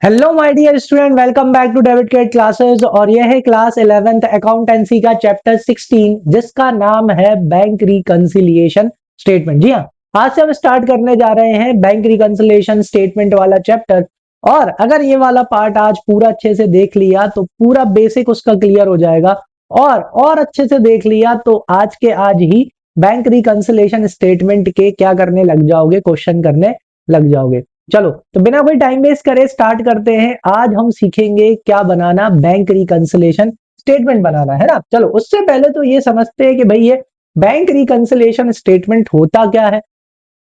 Hello my dear student, welcome back to David Kate classes. और यह है class 11th accountancy का chapter 16 जिसका नाम है बैंक रिकंसिलिएशन स्टेटमेंट। जी हाँ, आज से हम स्टार्ट करने जा रहे हैं बैंक रिकंसिलिएशन स्टेटमेंट वाला चैप्टर। और अगर ये वाला पार्ट आज पूरा अच्छे से देख लिया तो पूरा बेसिक उसका क्लियर हो जाएगा, और अच्छे से देख लिया तो आज के आज ही बैंक रिकंसिलिएशन स्टेटमेंट के क्या करने लग जाओगे, क्वेश्चन करने लग जाओगे। चलो तो बिना कोई टाइम वेस्ट करे स्टार्ट करते हैं। आज हम सीखेंगे क्या बनाना, बैंक रिकंसिलिएशन स्टेटमेंट बनाना है ना। चलो उससे पहले तो ये समझते हैं कि भाई ये बैंक रिकंसिलिएशन स्टेटमेंट होता क्या है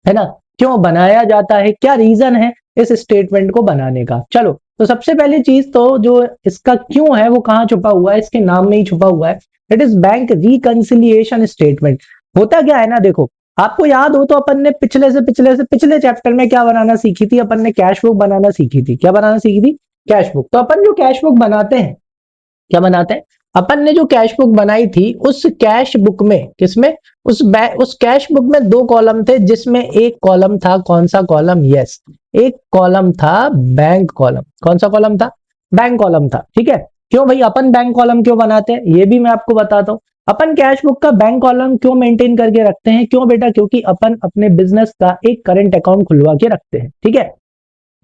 ना, क्यों बनाया जाता है, क्या रीजन है इस स्टेटमेंट को बनाने का। चलो तो सबसे पहली चीज तो जो इसका क्यों है वो कहाँ छुपा हुआ है, इसके नाम में ही छुपा हुआ है। It is bank reconciliation statement. होता क्या है ना, देखो आपको याद हो तो अपन ने पिछले चैप्टर में क्या बनाना सीखी थी, अपन ने कैश बुक बनाना सीखी थी। क्या बनाना सीखी थी? Cash book. तो अपन जो कैश बुक बनाते हैं, क्या बनाते हैं, अपन ने जो कैश बुक बनाई थी उस कैश बुक में किसमें, उस कैश बुक में दो कॉलम थे, जिसमें एक कॉलम था, कौन सा कॉलम, यस, एक कॉलम था बैंक कॉलम। कौन सा कॉलम था? बैंक कॉलम था। ठीक है, क्यों भाई अपन बैंक कॉलम क्यों बनाते हैं ये भी मैं आपको बताता हूं। अपन कैश बुक का बैंक कॉलम क्यों मेंटेन करके रखते हैं? क्यों बेटा? क्योंकि अपन अपने बिजनेस का एक करंट अकाउंट खुलवा के रखते हैं। ठीक है,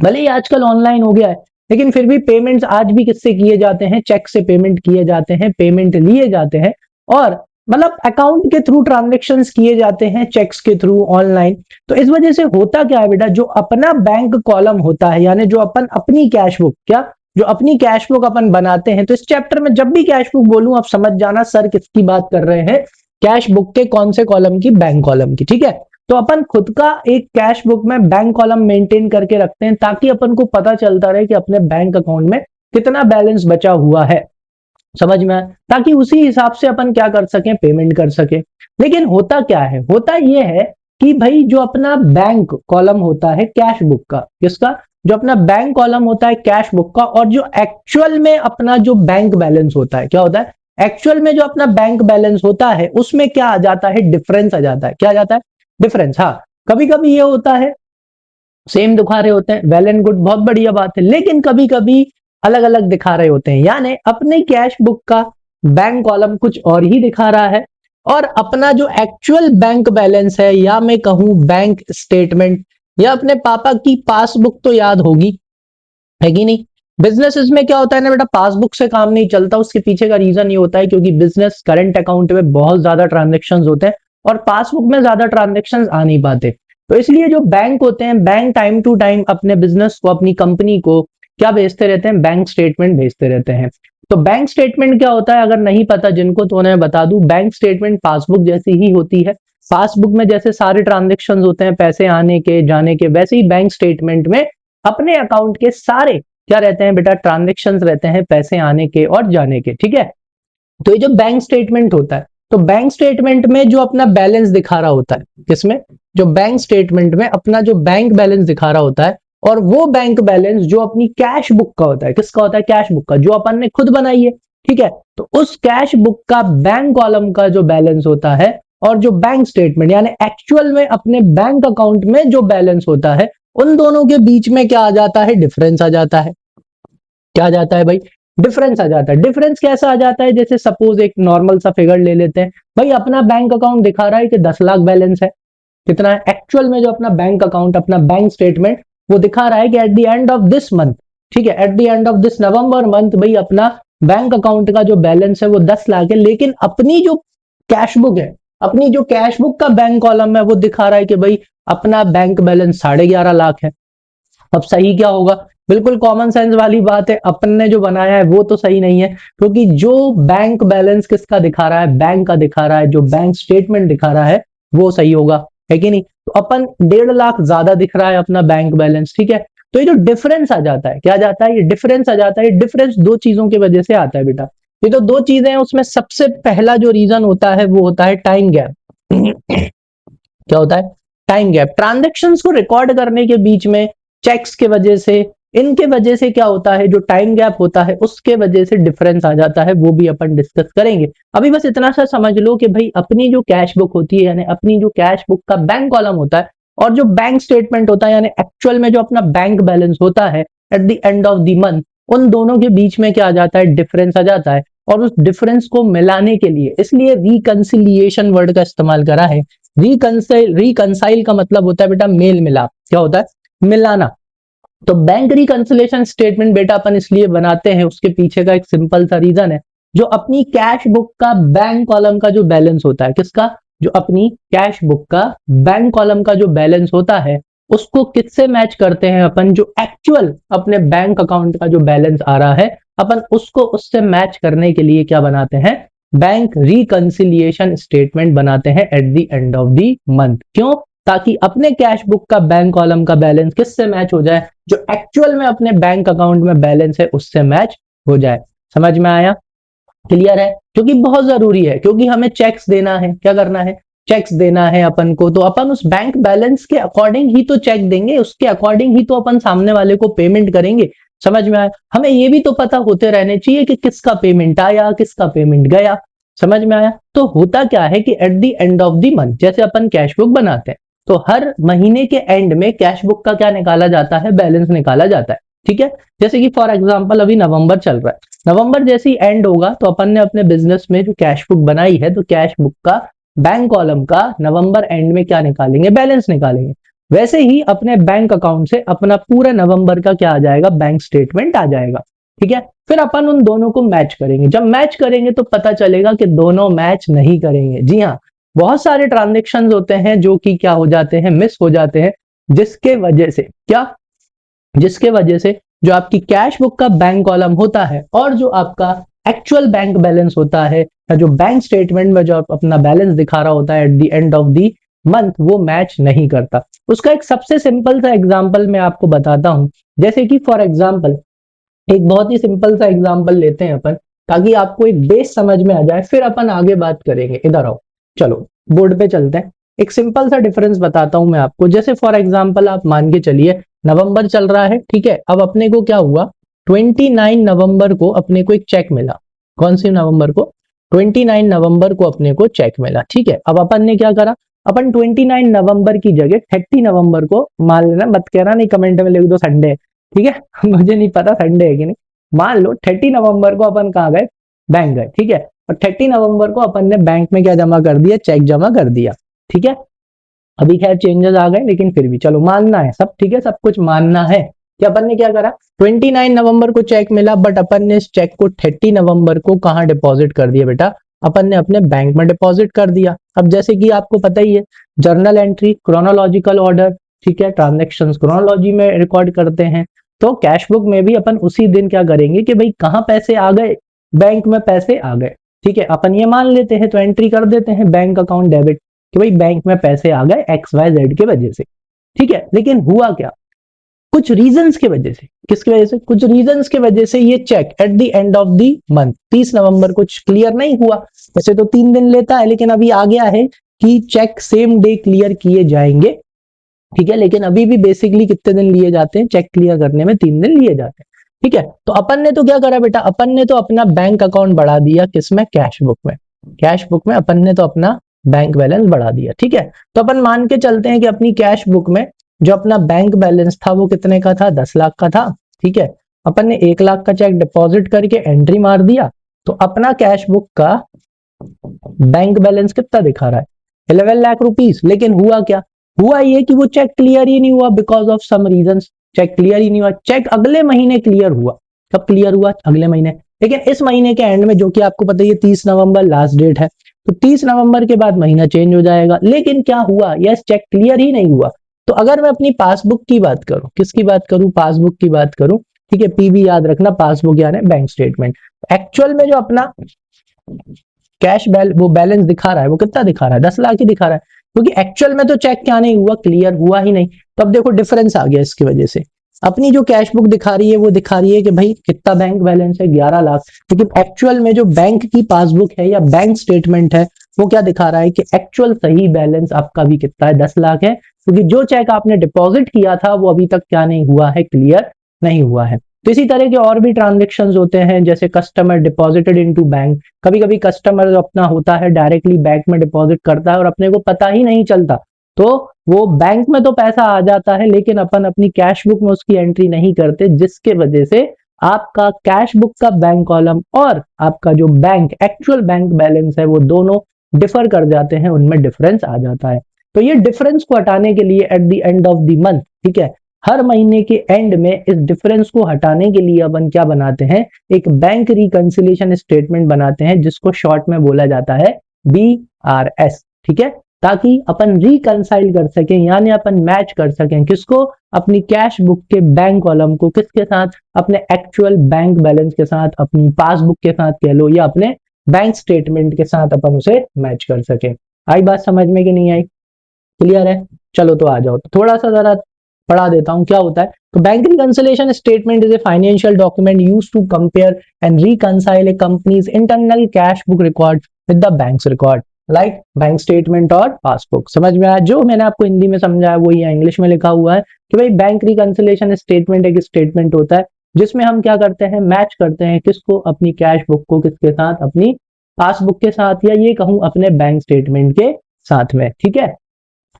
भले ही आजकल ऑनलाइन हो गया है लेकिन फिर भी पेमेंट्स आज भी किससे किए जाते हैं? चेक से पेमेंट किए जाते हैं, पेमेंट लिए जाते हैं, और मतलब अकाउंट के थ्रू ट्रांजेक्शन्स किए जाते हैं, चेक्स के थ्रू, ऑनलाइन। तो इस वजह से होता क्या है बेटा, जो अपना बैंक कॉलम होता है, यानी जो अपन अपनी कैश बुक, क्या जो अपनी कैश बुक अपन बनाते हैं। तो इस चैप्टर में जब भी कैश बुक बोलूं आप समझ जाना सर किसकी बात कर रहे हैं, कैश बुक के कौन से कॉलम की? बैंक कॉलम की। ठीक है, तो अपन खुद का एक कैश बुक में बैंक कॉलम मेंटेन करके रखते हैं ताकि अपन को पता चलता रहे कि अपने बैंक अकाउंट में कितना बैलेंस बचा हुआ है, समझ में आया? ताकि उसी हिसाब से अपन क्या कर सकें, पेमेंट कर सके। लेकिन होता क्या है, होता यह है कि भाई जो अपना बैंक कॉलम होता है कैश बुक का, किसका? जो अपना बैंक कॉलम होता है कैश बुक का, और जो एक्चुअल में अपना जो बैंक बैलेंस होता है, क्या होता है एक्चुअल में जो अपना बैंक बैलेंस होता है, उसमें क्या आ जाता है? डिफरेंस आ जाता है। क्या आ जाता है? डिफरेंस। हाँ, कभी कभी ये होता है सेम दिखा रहे होते हैं, वेल एंड गुड, बहुत बढ़िया बात है, लेकिन कभी कभी अलग अलग दिखा रहे होते हैं, यानी अपने कैश बुक का बैंक कॉलम कुछ और ही दिखा रहा है, और अपना जो एक्चुअल बैंक बैलेंस है, या मैं कहूं बैंक स्टेटमेंट, या अपने पापा की पासबुक तो याद होगी, है कि नहीं? बिजनेस में क्या होता है ना बेटा, पासबुक से काम नहीं चलता। उसके पीछे का रीजन ये होता है क्योंकि बिजनेस करंट अकाउंट में बहुत ज्यादा ट्रांजेक्शन्स होते हैं और पासबुक में ज्यादा ट्रांजेक्शन्स आ नहीं पाते। तो इसलिए जो बैंक होते हैं, बैंक टाइम टू टाइम अपने बिजनेस को, अपनी कंपनी को क्या भेजते रहते हैं? बैंक स्टेटमेंट भेजते रहते हैं। तो बैंक स्टेटमेंट क्या होता है, अगर नहीं पता जिनको तो उन्हें बता दूं, बैंक स्टेटमेंट पासबुक जैसी ही होती है। पासबुक में जैसे सारे ट्रांजेक्शन होते हैं, पैसे आने के जाने के, वैसे ही बैंक स्टेटमेंट में अपने अकाउंट के सारे क्या रहते हैं बेटा? ट्रांजेक्शन्स रहते हैं, पैसे आने के और जाने के। ठीक है, तो ये जो बैंक स्टेटमेंट होता है, तो बैंक स्टेटमेंट में जो अपना बैलेंस दिखा रहा होता है, किसमें? जो बैंक स्टेटमेंट में अपना जो बैंक बैलेंस दिखा रहा होता है, और वो बैंक बैलेंस जो अपनी कैश बुक का होता है, किसका होता है? कैश बुक का, जो अपन ने खुद बनाई है। ठीक है, तो उस कैश बुक का बैंक कॉलम का जो बैलेंस होता है, और जो बैंक स्टेटमेंट यानी एक्चुअल में अपने बैंक अकाउंट में जो बैलेंस होता है, उन दोनों के बीच में क्या आ जाता है? डिफरेंस आ जाता है। क्या आ जाता है भाई? डिफरेंस आ जाता है। डिफरेंस कैसा आ जाता है? जैसे सपोज एक नॉर्मल सा फिगर ले लेते हैं, भाई अपना बैंक अकाउंट दिखा रहा है कि 10 लाख बैलेंस है। कितना है एक्चुअल में? जो अपना बैंक अकाउंट, अपना बैंक स्टेटमेंट वो दिखा रहा है कि eight the end of this month, ठीक है, eight the end of this November month, भाई अपना बैंक अकाउंट का जो बैलेंस है वो 10 लाख है। लेकिन अपनी जो कैश बुक है, अपनी जो कैश बुक का बैंक कॉलम है, वो दिखा रहा है कि भाई अपना बैंक बैलेंस 11.5 लाख है। अब सही क्या होगा? बिल्कुल कॉमन सेंस वाली बात है, अपन ने जो बनाया है वो तो सही नहीं है, क्योंकि जो बैंक बैलेंस किसका दिखा रहा है? बैंक का दिखा रहा है, जो बैंक स्टेटमेंट दिखा रहा है वो सही होगा, है कि नहीं? तो अपन 1.5 लाख ज्यादा दिख रहा है अपना बैंक बैलेंस। ठीक है, तो ये जो डिफरेंस आ जाता है, क्या आ जाता है? ये डिफरेंस आ जाता है। डिफरेंस दो चीजों की वजह से आता है बेटा। ये तो दो चीजें हैं, उसमें सबसे पहला जो रीजन होता है वो होता है टाइम गैप। क्या होता है? Time gap. ट्रांजेक्शन्स को रिकॉर्ड करने के बीच में, चेक्स के वजह से, इनके वजह से क्या होता है, जो टाइम गैप होता है उसके वजह से डिफरेंस आ जाता है, वो भी अपन डिस्कस करेंगे। अभी बस इतना सा समझ लो कि भाई अपनी जो कैश बुक होती है, यानी अपनी जो कैश बुक का बैंक कॉलम होता है, और जो बैंक स्टेटमेंट होता है, यानी एक्चुअल में जो अपना बैंक बैलेंस होता है, eight the end of the month, उन दोनों के बीच में क्या आ जाता है, डिफरेंस आ जाता है। और उस डिफरेंस को मिलाने के लिए इसलिए रिकंसिलिएशन वर्ड का इस्तेमाल करा है। रिकंसाइल का मतलब होता है बेटा मेल मिलाप, क्या होता है, मिलाना। तो बैंक रिकंसिलिएशन स्टेटमेंट बेटा अपन इसलिए बनाते हैं, उसके पीछे का एक सिंपल सा रीजन है, जो अपनी कैश बुक का बैंक कॉलम का जो बैलेंस होता है, किसका, जो अपनी कैश बुक का बैंक कॉलम का जो बैलेंस होता है, उसको किससे मैच करते हैं अपन, जो एक्चुअल अपने बैंक अकाउंट का जो बैलेंस आ रहा है, अपन उसको उससे मैच करने के लिए क्या बनाते हैं, बैंक रिकंसिलिएशन स्टेटमेंट बनाते हैं eight the end of the month. क्यों, ताकि अपने कैश बुक का बैंक कॉलम का बैलेंस किससे मैच हो जाए, जो एक्चुअल में अपने बैंक अकाउंट में बैलेंस है उससे मैच हो जाए। समझ में आया, क्लियर है, क्योंकि बहुत जरूरी है, क्योंकि हमें चेक्स देना है, क्या करना है, चेक्स देना है अपन को, तो अपन उस बैंक बैलेंस के अकॉर्डिंग ही तो चेक देंगे, उसके अकॉर्डिंग ही तो अपन सामने वाले को पेमेंट करेंगे। समझ में आया, हमें ये भी तो पता होते रहने चाहिए कि किसका पेमेंट आया, किसका पेमेंट गया। समझ में आया, तो होता क्या है कि eight the end of the month, जैसे अपन कैश बुक बनाते हैं, तो हर महीने के एंड में कैश बुक का क्या निकाला जाता है, बैलेंस निकाला जाता है। ठीक है, जैसे कि फॉर एग्जांपल अभी नवंबर चल रहा है, नवंबर जैसे ही एंड होगा तो अपन ने अपने बिजनेस में जो कैश बुक बनाई है, तो कैश बुक का बैंक कॉलम का नवंबर एंड में क्या निकालेंगे, बैलेंस निकालेंगे। वैसे ही अपने बैंक अकाउंट से अपना पूरा नवंबर का क्या आ जाएगा, बैंक स्टेटमेंट आ जाएगा। ठीक है, फिर अपन उन दोनों को मैच करेंगे, जब मैच करेंगे तो पता चलेगा कि दोनों मैच नहीं करेंगे। जी हाँ, बहुत सारे ट्रांजेक्शन होते हैं जो कि क्या हो जाते हैं, मिस हो जाते हैं, जिसके वजह से क्या, जिसके वजह से जो आपकी कैश बुक का बैंक कॉलम होता है और जो आपका एक्चुअल बैंक बैलेंस होता है, या जो बैंक स्टेटमेंट में जो आप अपना बैलेंस दिखा रहा होता है eight the end of the month, वो मैच नहीं करता। उसका एक सबसे सिंपल सा एग्जांपल मैं आपको बताता हूं, जैसे कि फॉर एग्जांपल एक बहुत ही सिंपल सा एग्जांपल लेते हैं अपन, ताकि आपको एक बेस समझ में आ जाए, फिर अपन आगे बात करेंगे। इधर आओ, चलो बोर्ड पे चलते हैं। एक सिंपल सा डिफरेंस बताता हूं मैं आपको, जैसे फॉर एग्जांपल आप मान के चलिए नवंबर चल रहा है, ठीक है, अब अपने को क्या हुआ, 29 नवंबर को अपने को एक चेक मिला। कौन सी नवंबर को, 29 नवंबर को अपने को चेक मिला। ठीक है, अब अपन ने क्या करा, अपन 29 नवंबर की जगह 30 नवंबर को, मान लेना, मत कहना नहीं कमेंट में लिख दो संडे, ठीक है मुझे नहीं पता संडे है कि नहीं, मान लो 30 नवंबर को अपन कहाँ गए, बैंक गए। ठीक है, और 30 नवंबर को अपन ने बैंक में क्या जमा कर दिया, चेक जमा कर दिया। ठीक है, अभी खैर चेंजेस आ गए, लेकिन फिर भी चलो मानना है सब, ठीक है, सब कुछ मानना है कि अपन ने क्या करा, 29 नवंबर को चेक मिला, बट अपन ने इस चेक को 30 नवंबर को कहाँ डिपॉजिट कर दिया बेटा, अपन ने अपने बैंक में डिपॉजिट कर दिया। अब जैसे कि आपको पता ही है, जर्नल एंट्री, क्रोनोलॉजिकल ऑर्डर, ठीक है, ट्रांजेक्शंस क्रोनोलॉजी में रिकॉर्ड करते हैं, तो कैश बुक में भी अपन उसी दिन क्या करेंगे कि भाई कहाँ पैसे आ गए, बैंक में पैसे आ गए। ठीक है, अपन ये मान लेते हैं, तो एंट्री कर देते हैं बैंक अकाउंट डेबिट, कि भाई बैंक में पैसे आ गए XYZ के वजह से। ठीक है, लेकिन हुआ क्या, कुछ रीजंस के वजह से, किसकी वजह से, कुछ रीजंस के वजह से ये cheque at the end of the month 30 नवंबर को क्लियर नहीं हुआ। वैसे तो 3 दिन लेता है, लेकिन अभी आ गया है कि चेक सेम डे क्लियर किए जाएंगे। ठीक है, लेकिन अभी भी बेसिकली कितने दिन लिए जाते हैं, चेक क्लियर करने में 3 दिन लिए जाते हैं। ठीक है, तो अपन ने तो क्या करा बेटा, अपन ने तो अपना बैंक अकाउंट बढ़ा दिया, किसमें, कैश बुक में। कैश बुक में अपन ने तो अपना बैंक बैलेंस बढ़ा दिया। ठीक है, तो अपन मान के चलते हैं कि अपनी कैश बुक में जो अपना बैंक बैलेंस था वो कितने का था, 10 लाख का था। ठीक है, अपन ने 1 लाख का चेक डिपॉजिट करके एंट्री मार दिया, तो अपना कैश बुक का बैंक बैलेंस कितना दिखा रहा है, 11 लाख रुपीस। लेकिन हुआ क्या, हुआ ये कि वो चेक क्लियर ही नहीं हुआ, because of some reasons cheque clear ही नहीं हुआ। चेक अगले महीने क्लियर हुआ, कब क्लियर हुआ, अगले महीने, लेकिन इस महीने के एंड में, जो कि आपको पता है 30 नवंबर लास्ट डेट है, तो 30 नवंबर के बाद महीना चेंज हो जाएगा। लेकिन क्या हुआ, यस चेक क्लियर ही नहीं हुआ। तो अगर मैं अपनी पासबुक की बात करूं, किसकी बात करूं, पासबुक की बात करूं, ठीक है, पीबी याद रखना, पासबुक यानी बैंक स्टेटमेंट। एक्चुअल में जो अपना कैश वो बैलेंस दिखा रहा है, वो कितना दिखा रहा है, 10 लाख ही दिखा रहा है, क्योंकि एक्चुअल में तो चेक क्या नहीं हुआ, क्लियर हुआ ही नहीं। तो अब देखो डिफरेंस आ गया इसकी वजह से। अपनी जो कैश बुक दिखा रही है वो दिखा रही है कि भाई कितना बैंक बैलेंस है, 11 लाख, लेकिन एक्चुअल में जो बैंक की पासबुक है या बैंक स्टेटमेंट है, वो क्या दिखा रहा है कि एक्चुअल सही बैलेंस आपका भी कितना है, 10 लाख है, क्योंकि जो चेक आपने डिपॉजिट किया था वो अभी तक क्या नहीं हुआ है, क्लियर नहीं हुआ है। तो इसी तरह के और भी ट्रांजेक्शन होते हैं, जैसे कस्टमर डिपॉजिटेड इनटू बैंक। कभी कभी कस्टमर अपना होता है डायरेक्टली बैंक में डिपॉजिट करता है और अपने को पता ही नहीं चलता, तो वो बैंक में तो पैसा आ जाता है लेकिन अपन अपनी कैश बुक में उसकी एंट्री नहीं करते, जिसके वजह से आपका कैश बुक का बैंक कॉलम और आपका जो बैंक एक्चुअल बैंक बैलेंस है वो दोनों डिफर कर जाते हैं, उनमें डिफरेंस आ जाता है। तो ये डिफरेंस को हटाने के लिए eight the end of the month, ठीक है, हर महीने के एंड में इस डिफरेंस को हटाने के लिए अपन क्या बनाते हैं, एक बैंक रिकंसिलिएशन स्टेटमेंट बनाते हैं जिसको शॉर्ट में बोला जाता है BRS, ठीक है, ताकि अपन रिकंसाइल कर सकें, यानी अपन मैच कर सकें किसको, अपनी कैश बुक के बैंक कॉलम को किसके साथ, अपने एक्चुअल बैंक बैलेंस के साथ, अपनी पासबुक के साथ कह लो, या अपने बैंक स्टेटमेंट के साथ अपन उसे मैच कर सके। आई बात समझ में कि नहीं आई? क्लियर है? चलो तो आ जाओ, तो थोड़ा सा जरा पढ़ा देता हूं क्या होता है। तो bank reconciliation statement is a financial document used to compare and reconcile a company's internal cash book record with the bank's record, like bank statement और पासबुक। समझ में आया? जो मैंने आपको हिंदी में समझाया वो ये इंग्लिश में लिखा हुआ है कि भाई बैंक रिकंसिलिएशन स्टेटमेंट एक स्टेटमेंट होता है जिसमें हम क्या करते हैं, मैच करते हैं किसको, अपनी कैश बुक को किसके साथ, अपनी पासबुक के साथ, या ये कहूं अपने बैंक स्टेटमेंट के साथ में, ठीक है।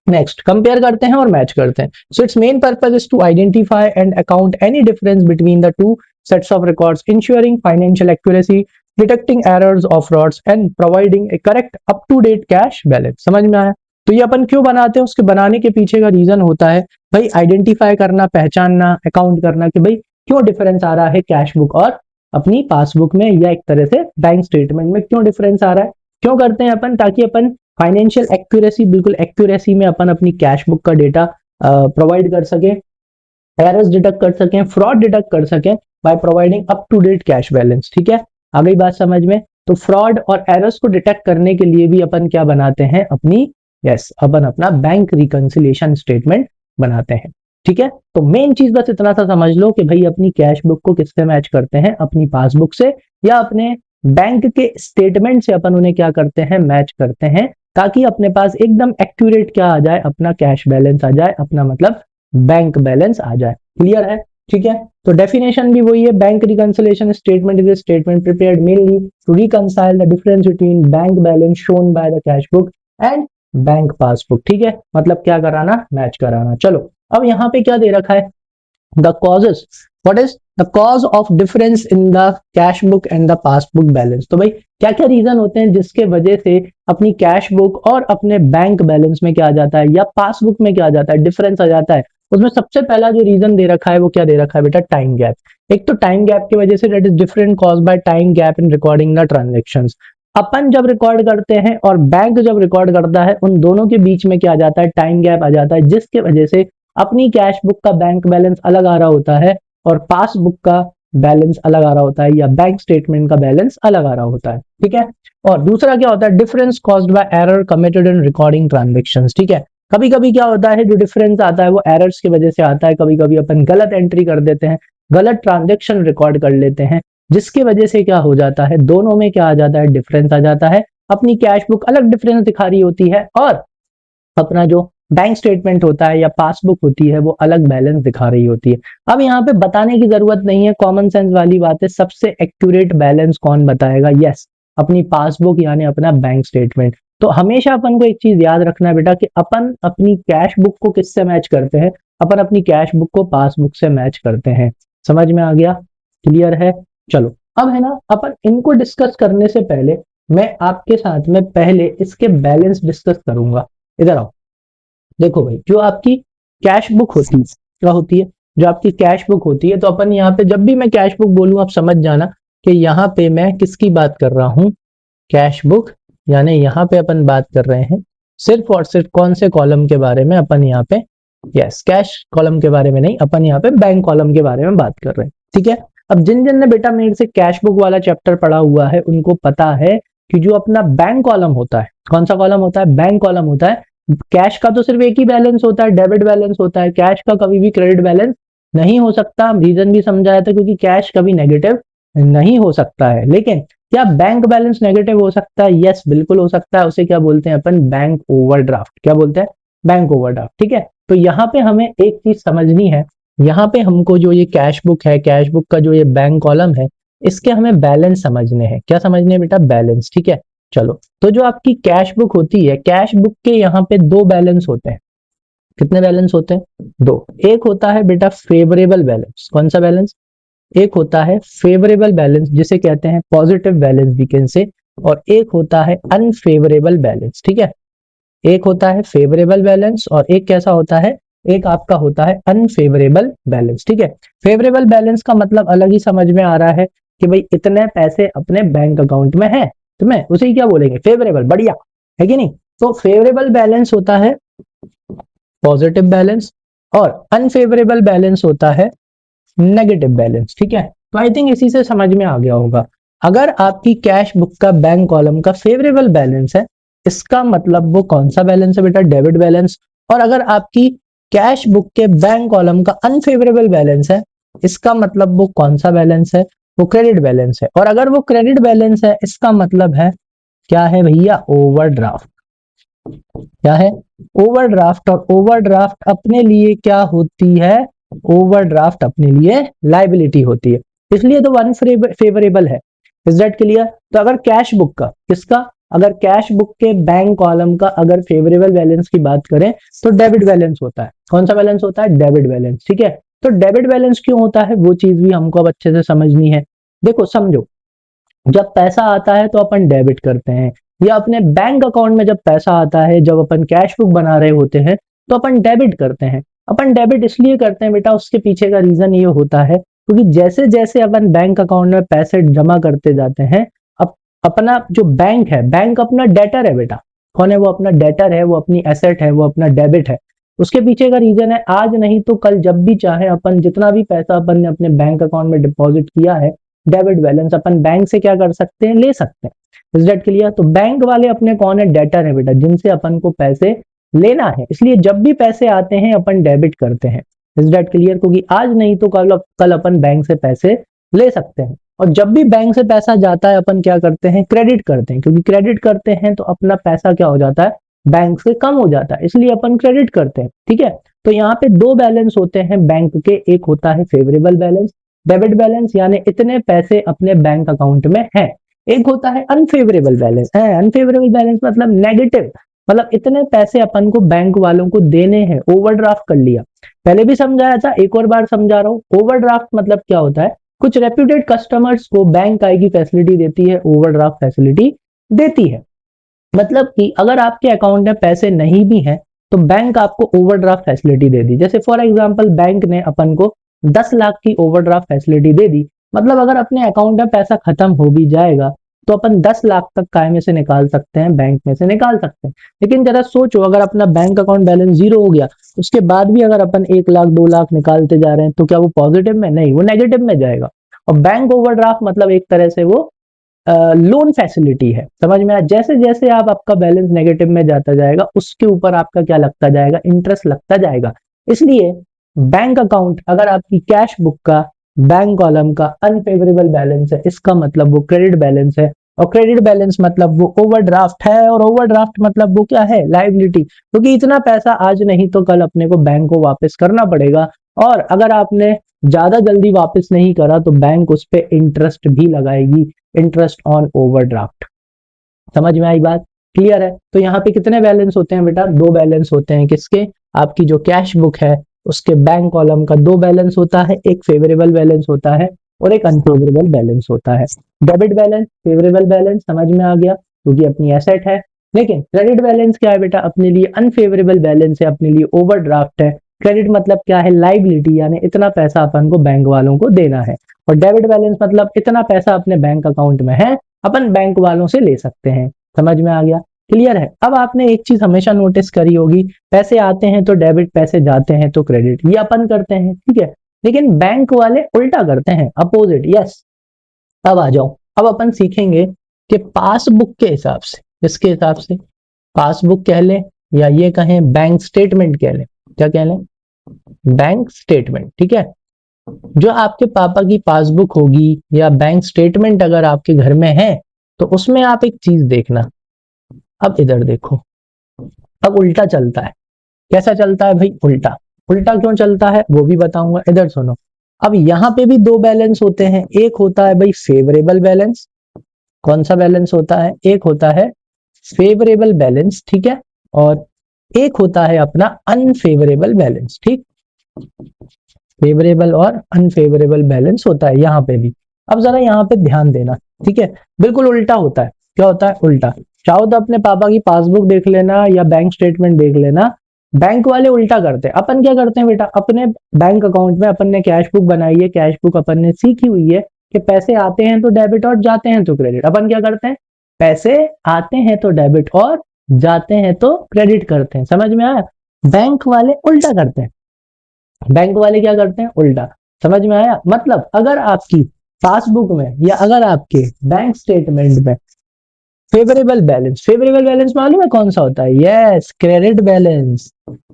नेक्स्ट कंपेयर करते हैं और मैच करते हैं। So its main purpose is to identify and account any difference between the two sets of records, insuring financial accuracy, detecting errors of frauds and providing a correct up to date cash balance. समझ में आया? तो ये अपन क्यों बनाते हैं, उसके बनाने के पीछे का रीजन होता है भाई आइडेंटिफाई करना, पहचानना, अकाउंट करना कि भाई क्यों डिफरेंस आ रहा है कैश बुक और अपनी पासबुक में, या एक तरह से बैंक स्टेटमेंट में क्यों डिफरेंस आ रहा है, क्यों करते हैं अपन, ताकि अपन फाइनेंशियल एक्यूरेसी, बिल्कुल एक्यूरेसी में अपन अपनी कैश बुक का डेटा प्रोवाइड कर सके, एरर्स डिटेक्ट कर सकें, फ्रॉड डिटेक्ट कर सकें by providing up to date cash balance. ठीक है, आ गई बात समझ में? तो फ्रॉड और एरर्स को डिटेक्ट करने के लिए भी अपन क्या बनाते हैं, अपनी अपन अपना बैंक रिकंसिलिएशन स्टेटमेंट बनाते हैं। ठीक है, तो मेन चीज बस इतना सा समझ लो कि भाई अपनी कैश बुक को किससे मैच करते हैं, अपनी पासबुक से या अपने बैंक के स्टेटमेंट से अपन उन्हें क्या करते हैं, मैच करते हैं, ताकि अपने पास एकदम एक्यूरेट क्या आ जाए, अपना कैश बैलेंस आ जाए, अपना मतलब बैंक बैलेंस आ जाए। क्लियर है? ठीक है, तो डेफिनेशन भी वही है, bank reconciliation statement is a statement prepared mainly to reconcile the difference between bank balance shown by the cash book and bank passbook. ठीक है, मतलब क्या कराना, मैच कराना। चलो अब यहाँ पे क्या दे रखा है, the causes, what is the cause of difference in the cash book and the passbook balance. तो भाई क्या क्या रीजन होते हैं जिसके वजह से अपनी कैश बुक और अपने बैंक बैलेंस में क्या आ जाता है, या पासबुक में क्या आ जाता है, डिफरेंस आ जाता है। उसमें सबसे पहला जो रीजन दे रखा है वो क्या दे रखा है बेटा, टाइम गैप। एक तो टाइम गैप की वजह से, that is different cause by time gap in recording the transactions. अपन जब रिकॉर्ड करते हैं और बैंक जब रिकॉर्ड करता है, उन दोनों के बीच में क्या आ जाता है, टाइम गैप आ जाता है, जिसके वजह से अपनी कैश बुक का बैंक बैलेंस अलग आ रहा होता है और पासबुक का बैलेंस अलग आ रहा होता है, या बैंक स्टेटमेंट का बैलेंस अलग आ रहा होता है। ठीक है, और दूसरा क्या होता है, difference caused by error committed in recording transactions. ठीक है, कभी कभी क्या होता है, जो डिफरेंस आता है वो एरर्स की वजह से आता है, कभी कभी अपन गलत एंट्री कर देते हैं, गलत ट्रांजेक्शन रिकॉर्ड कर लेते हैं, जिसकी वजह से क्या हो जाता है, दोनों में क्या आ जाता है, डिफरेंस आ जाता है। अपनी कैश बुक अलग डिफरेंस दिखा रही होती है और अपना जो बैंक स्टेटमेंट होता है या पासबुक होती है वो अलग बैलेंस दिखा रही होती है। अब यहाँ पे बताने की जरूरत नहीं है, कॉमन सेंस वाली बात है, सबसे एक्यूरेट बैलेंस कौन बताएगा, यस अपनी पासबुक यानी अपना बैंक स्टेटमेंट। तो हमेशा अपन को एक चीज याद रखना है बेटा कि अपन अपनी कैश बुक को किससे मैच करते हैं, अपन अपनी कैश बुक को पासबुक से मैच करते हैं। समझ में आ गया? क्लियर है? चलो अब है ना, अपन इनको डिस्कस करने से पहले मैं आपके साथ में पहले इसके बैलेंस डिस्कस करूंगा। इधर आओ, देखो भाई, जो आपकी कैश बुक होती है, क्या होती है, जो आपकी कैश बुक होती है, तो अपन यहाँ पे जब भी मैं कैश बुक बोलूं आप समझ जाना कि यहाँ पे मैं किसकी बात कर रहा हूँ, कैश बुक, यानी यहाँ पे अपन बात कर रहे हैं सिर्फ और सिर्फ कौन से कॉलम के बारे में, अपन यहाँ पे कैश कॉलम के बारे में नहीं, अपन यहाँ पे बैंक कॉलम के बारे में बात कर रहे हैं। ठीक है, अब जिन जिन ने बेटा मेरे से कैश बुक वाला चैप्टर पढ़ा हुआ है उनको पता है कि जो अपना बैंक कॉलम होता है, कौन सा कॉलम होता है, बैंक कॉलम होता है। कैश का तो सिर्फ एक ही बैलेंस होता है, डेबिट बैलेंस होता है, कैश का कभी भी क्रेडिट बैलेंस नहीं हो सकता। रीजन भी समझाया था, क्योंकि कैश कभी नेगेटिव नहीं हो सकता है। लेकिन क्या बैंक बैलेंस नेगेटिव हो सकता है? यस बिल्कुल हो सकता है। उसे क्या बोलते हैं अपन, बैंक ओवरड्राफ्ट। क्या बोलते हैं, बैंक ओवरड्राफ्ट। ठीक है, तो यहाँ पे हमें एक चीज समझनी है, यहाँ पे हमको जो ये कैश बुक है, कैश बुक का जो ये बैंक कॉलम है, इसके हमें बैलेंस समझने हैं। क्या समझने हैं बेटा, बैलेंस। ठीक है, चलो तो जो आपकी कैश बुक होती है, कैश बुक के यहाँ पे दो बैलेंस होते हैं। कितने बैलेंस होते हैं? दो। एक होता है बेटा फेवरेबल बैलेंस। कौन सा बैलेंस? एक होता है फेवरेबल बैलेंस जिसे कहते हैं पॉजिटिव बैलेंस भी कैन से, और एक होता है अनफेवरेबल बैलेंस। ठीक है, एक होता है फेवरेबल बैलेंस और एक कैसा होता है, एक आपका होता है अनफेवरेबल बैलेंस। ठीक है, फेवरेबल बैलेंस का मतलब अलग ही समझ में आ रहा है कि भाई इतने पैसे अपने बैंक अकाउंट में है, तो मैं उसे ही क्या बोलेंगे, फेवरेबल, बढ़िया है कि नहीं। तो फेवरेबल बैलेंस होता है पॉजिटिव बैलेंस और अनफेवरेबल बैलेंस होता है नेगेटिव बैलेंस। ठीक है, तो आई थिंक इसी से समझ में आ गया होगा। अगर आपकी कैश बुक का बैंक कॉलम का फेवरेबल बैलेंस है, इसका मतलब वो कौन सा बैलेंस है बेटा, डेबिट बैलेंस। और अगर आपकी कैश बुक के बैंक कॉलम का अनफेवरेबल बैलेंस है, इसका मतलब वो कौन सा बैलेंस है, वो क्रेडिट बैलेंस है। और अगर वो क्रेडिट बैलेंस है, इसका मतलब है क्या है भैया, ओवरड्राफ्ट। क्या है, ओवरड्राफ्ट। और ओवरड्राफ्ट अपने लिए क्या होती है, ओवरड्राफ्ट अपने लिए लाइबिलिटी होती है, इसलिए तो वन फेवरेबल है। Is that clear? तो अगर कैश बुक का, किसका, अगर कैश बुक के बैंक कॉलम का अगर फेवरेबल बैलेंस की बात करें तो डेबिट बैलेंस होता है। कौन सा बैलेंस होता है, डेबिट बैलेंस। ठीक है, तो डेबिट बैलेंस क्यों होता है वो चीज भी हमको अब अच्छे से समझनी है। देखो समझो, जब पैसा आता है तो अपन डेबिट करते हैं, या अपने बैंक अकाउंट में जब पैसा आता है, जब अपन कैश बुक बना रहे होते हैं तो अपन डेबिट करते हैं। अपन डेबिट इसलिए करते हैं बेटा, उसके पीछे का रीजन ये होता है क्योंकि जैसे जैसे अपन बैंक अकाउंट में पैसे जमा करते जाते हैं, अपना जो बैंक है, बैंक अपना डेटर है बेटा। कौन है वो, अपना डेटर है, वो अपनी एसेट है, वो अपना डेबिट है। उसके पीछे का रीजन है, आज नहीं तो कल जब भी चाहे अपन जितना भी पैसा अपन ने अपने बैंक अकाउंट में डिपॉजिट किया है, डेबिट बैलेंस अपन बैंक से क्या कर सकते हैं, ले सकते हैं। Is that clear? तो बैंक वाले अपने कौन है, डेटर है बेटा, जिनसे अपन को पैसे लेना है, इसलिए जब भी पैसे आते हैं अपन डेबिट करते हैं। Is that clear? क्योंकि आज नहीं तो कल अपन बैंक से पैसे ले सकते हैं। और जब भी बैंक से पैसा जाता है अपन क्या करते हैं, क्रेडिट करते हैं, क्योंकि क्रेडिट करते हैं तो अपना पैसा क्या हो जाता है, बैंक से कम हो जाता है, इसलिए अपन क्रेडिट करते हैं। ठीक है, तो यहाँ पे दो बैलेंस होते हैं बैंक के, एक होता है फेवरेबल बैलेंस, डेबिट बैलेंस, यानी इतने पैसे अपने बैंक अकाउंट में है। एक होता है अनफेवरेबल बैलेंस है, अनफेवरेबल बैलेंस मतलब नेगेटिव, मतलब इतने पैसे अपन को बैंक वालों को देने हैं, ओवरड्राफ्ट कर लिया। पहले भी समझाया था, एक और बार समझा रहा हूं। ओवरड्राफ्ट मतलब क्या होता है, कुछ रेप्यूटेड कस्टमर्स को बैंक आई की फैसिलिटी देती है, ओवरड्राफ्ट फैसिलिटी देती है। मतलब कि अगर आपके अकाउंट में पैसे नहीं भी हैं तो बैंक आपको ओवरड्राफ्ट फैसिलिटी दे दी। जैसे फॉर एग्जांपल बैंक ने अपन को 10 लाख की ओवरड्राफ्ट फैसिलिटी दे दी, मतलब अगर अपने अकाउंट में पैसा खत्म हो भी जाएगा तो अपन 10 लाख तक काय में से निकाल सकते हैं, बैंक में से निकाल सकते हैं। लेकिन जरा सोचो, अगर अपना बैंक अकाउंट बैलेंस जीरो हो गया, उसके बाद भी अगर अपन 1 लाख 2 लाख निकालते जा रहे हैं तो क्या वो पॉजिटिव में, नहीं, वो नेगेटिव में जाएगा। और बैंक ओवरड्राफ्ट मतलब एक तरह से वो लोन फैसिलिटी है। समझ में आया? जैसे जैसे आप आपका बैलेंस नेगेटिव में जाता जाएगा उसके ऊपर आपका क्या लगता जाएगा, इंटरेस्ट लगता जाएगा। इसलिए बैंक अकाउंट अगर आपकी कैश बुक का बैंक कॉलम का अनफेवरेबल बैलेंस है, इसका मतलब वो क्रेडिट बैलेंस है, और क्रेडिट बैलेंस मतलब वो ओवरड्राफ्ट है, और ओवरड्राफ्ट मतलब वो क्या है, लायबिलिटी। क्योंकि इतना पैसा आज नहीं तो कल अपने को बैंक को वापस करना पड़ेगा, और अगर आपने ज्यादा जल्दी वापस नहीं करा तो बैंक उस पर इंटरेस्ट भी लगाएगी, इंटरेस्ट ऑन ओवरड्राफ्ट। समझ में आई बात? क्लियर है? तो यहाँ पे कितने बैलेंस होते हैं बेटा, दो बैलेंस होते हैं। किसके? आपकी जो कैश बुक है उसके बैंक कॉलम का दो बैलेंस होता है, एक फेवरेबल बैलेंस होता है और एक अनफेवरेबल बैलेंस होता है। डेबिट बैलेंस, फेवरेबल बैलेंस, समझ में आ गया, क्योंकि अपनी एसेट है। लेकिन क्रेडिट बैलेंस क्या है बेटा, अपने लिए अनफेवरेबल बैलेंस है, अपने लिए ओवरड्राफ्ट है। क्रेडिट मतलब क्या है, लाइबिलिटी, यानी इतना पैसा अपन को बैंक वालों को देना है। और डेबिट बैलेंस मतलब इतना पैसा अपने बैंक अकाउंट में है, अपन बैंक वालों से ले सकते हैं। समझ में आ गया? क्लियर है? अब आपने एक चीज हमेशा नोटिस करी होगी, पैसे आते हैं तो डेबिट, पैसे जाते हैं तो क्रेडिट, ये अपन करते हैं, ठीक है। लेकिन बैंक वाले उल्टा करते हैं, अपोजिट। यस, अब आ जाओ, अब अपन सीखेंगे कि पासबुक के हिसाब से, किसके हिसाब से, पासबुक कह लें या ये कहें बैंक स्टेटमेंट कह लें, क्या कह लें, बैंक स्टेटमेंट। ठीक है, जो आपके पापा की पासबुक होगी या बैंक स्टेटमेंट अगर आपके घर में है तो उसमें आप एक चीज देखना। अब इधर देखो, अब उल्टा चलता है। कैसा चलता है भाई, उल्टा। उल्टा क्यों चलता है वो भी बताऊंगा, इधर सुनो। अब यहां पे भी दो बैलेंस होते हैं, एक होता है भाई फेवरेबल बैलेंस। कौन सा बैलेंस होता है, एक होता है फेवरेबल बैलेंस, ठीक है, और एक होता है अपना अनफेवरेबल बैलेंस, ठीक, फेवरेबल और अनफेवरेबल बैलेंस होता है यहाँ पे भी। अब जरा यहाँ पे ध्यान देना, ठीक है, बिल्कुल उल्टा होता है। क्या होता है? उल्टा। चाहो तो अपने पापा की पासबुक देख लेना या बैंक स्टेटमेंट देख लेना, बैंक वाले उल्टा करते हैं। अपन क्या करते हैं बेटा, अपने बैंक अकाउंट में अपन ने कैश बुक बनाई है, कैश बुक अपन ने सीखी हुई है कि पैसे आते हैं तो डेबिट और जाते हैं तो क्रेडिट। अपन क्या करते हैं, पैसे आते हैं तो डेबिट और जाते हैं तो क्रेडिट करते हैं। समझ में आया? बैंक वाले उल्टा करते हैं। बैंक वाले क्या करते हैं? उल्टा। समझ में आया? मतलब अगर आपकी पासबुक में या अगर आपके बैंक स्टेटमेंट में फेवरेबल बैलेंस मालूम है कौन सा होता है? Yes, credit balance.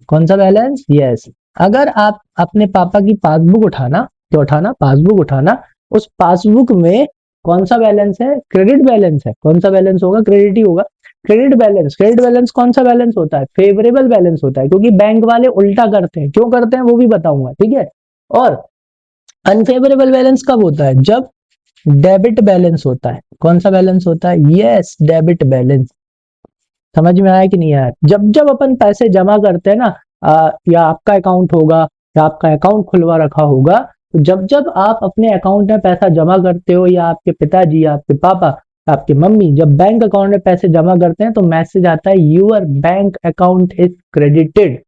कौन सा बैलेंस? यस। अगर आप अपने पापा की पासबुक उठाना, क्या उठाना? पासबुक उठाना, उस पासबुक में कौन सा बैलेंस है? क्रेडिट बैलेंस है। कौन सा बैलेंस होगा? क्रेडिट ही होगा। क्रेडिट बैलेंस कौन सा बैलेंस होता है? फेवरेबल बैलेंस होता है, क्योंकि बैंक वाले उल्टा करते हैं। क्यों करते हैं वो भी बताऊंगा, ठीक है। और अनफेवरेबल बैलेंस कब होता है? जब डेबिट बैलेंस होता है। कौन सा बैलेंस होता है? Yes, debit balance. समझ में आया कि नहीं आया? जब जब अपन पैसे जमा करते हैं ना, या आपका अकाउंट होगा या आपका अकाउंट खुलवा रखा होगा, तो जब जब आप अपने अकाउंट में पैसा जमा करते हो, या आपके पिताजी, आपके पापा, आपकी मम्मी जब बैंक अकाउंट में पैसे जमा करते हैं, तो मैसेज आता है your bank account is credited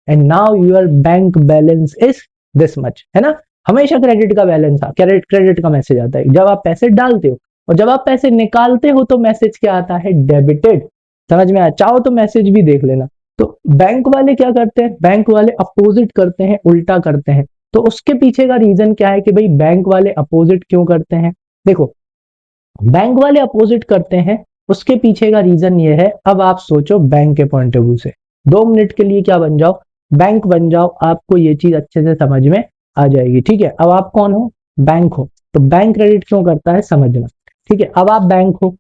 and now your bank balance is this much, है ना। हमेशा क्रेडिट का बैलेंस क्रेडिट का मैसेज आता है जब आप पैसे डालते हो, और जब आप पैसे निकालते हो तो मैसेज क्या आता है? डेबिटेड। समझ में आया? चाहो तो मैसेज भी देख लेना। तो बैंक वाले क्या करते हैं? बैंक वाले अपोजिट करते हैं, उल्टा करते हैं। तो उसके पीछे का रीजन क्या है कि भाई बैंक वाले अपोजिट क्यों करते हैं? देखो, बैंक वाले अपोजिट करते हैं, उसके पीछे का रीजन ये है। अब आप सोचो बैंक के पॉइंट ऑफ व्यू से, 2 मिनट के लिए क्या बन जाओ? बैंक बन जाओ। आपको ये चीज अच्छे से समझ में आ जाएगी, ठीक है। अब आप कौन हो? बैंक हो। तो बैंक क्रेडिट क्यों करता है समझना, ठीक है। अब आप बैंक हो,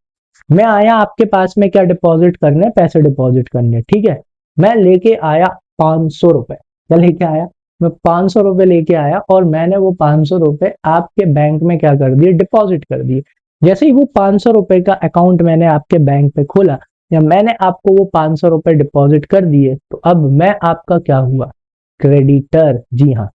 मैं आया आपके पास में क्या डिपॉजिट करने? पैसे डिपॉजिट करने, ठीक है। मैं लेके आया 500 रुपए। क्या लेके आया? मैं 500 रुपए लेके आया, और मैंने वो 500 रुपए आपके बैंक में क्या कर दिए? डिपॉजिट कर दिए। जैसे ही वो 500 रुपए का अकाउंट मैंने आपके बैंक पे खोला, या मैंने आपको वो 500 रुपए डिपॉजिट कर दिए, तो अब मैं आपका क्या हुआ? क्रेडिटर। जी हाँ,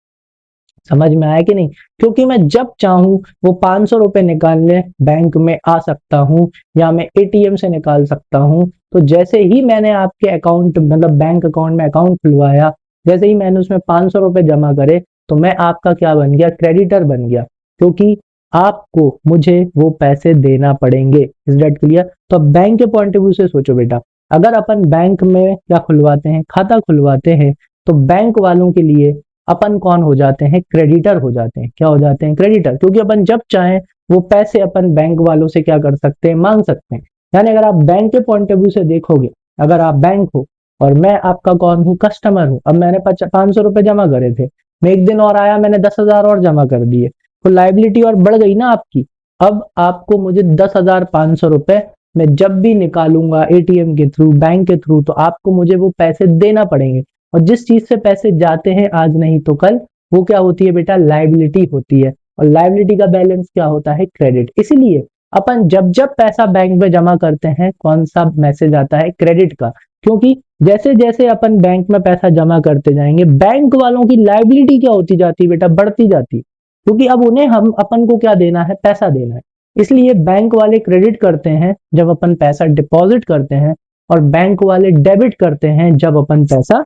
समझ में आया कि नहीं? क्योंकि मैं जब चाहूं वो 500 रुपए निकालने बैंक में आ सकता हूं, या मैं एटीएम से निकाल सकता हूं। तो जैसे ही मैंने आपके अकाउंट, मतलब बैंक अकाउंट में अकाउंट खुलवाया, जैसे ही मैंने उसमें 500 रुपए जमा करे, तो मैं आपका क्या बन गया? क्रेडिटर बन गया। क्योंकि आपको मुझे वो पैसे देना पड़ेंगे। Is that clear? तो अब बैंक के पॉइंट ऑफ व्यू से सोचो बेटा, अगर अपन बैंक में क्या खुलवाते हैं? खाता खुलवाते हैं, तो बैंक वालों के लिए अपन कौन हो जाते हैं? क्रेडिटर हो जाते हैं। क्या हो जाते हैं? क्रेडिटर। क्योंकि अपन जब चाहें वो पैसे अपन बैंक वालों से क्या कर सकते हैं? मांग सकते हैं। यानी अगर आप बैंक के पॉइंट ऑफ व्यू से देखोगे, अगर आप बैंक हो और मैं आपका कौन हूं? कस्टमर हूं। अब मैंने 500 रुपए जमा करे थे, मैं एक दिन और आया, मैंने 10,000 और जमा कर दिए, तो लाइबिलिटी और बढ़ गई ना आपकी। अब आपको मुझे 10,500 रुपए मैं जब भी निकालूंगा एटीएम के थ्रू, बैंक के थ्रू, तो आपको मुझे वो पैसे देना पड़ेंगे। और जिस चीज से पैसे जाते हैं आज नहीं तो कल, वो क्या होती है बेटा? लाइबिलिटी होती है। और लाइबिलिटी का बैलेंस क्या होता है? क्रेडिट। इसीलिए अपन जब जब पैसा बैंक में जमा करते हैं, कौन सा मैसेज आता है? क्रेडिट का। क्योंकि जैसे जैसे अपन बैंक में पैसा जमा करते जाएंगे, बैंक वालों की लाइबिलिटी क्या होती जाती है बेटा? बढ़ती जाती। क्योंकि अब उन्हें हम अपन को क्या देना है? पैसा देना है। इसलिए बैंक वाले क्रेडिट करते हैं जब अपन पैसा डिपॉजिट करते हैं, और बैंक वाले डेबिट करते हैं जब अपन पैसा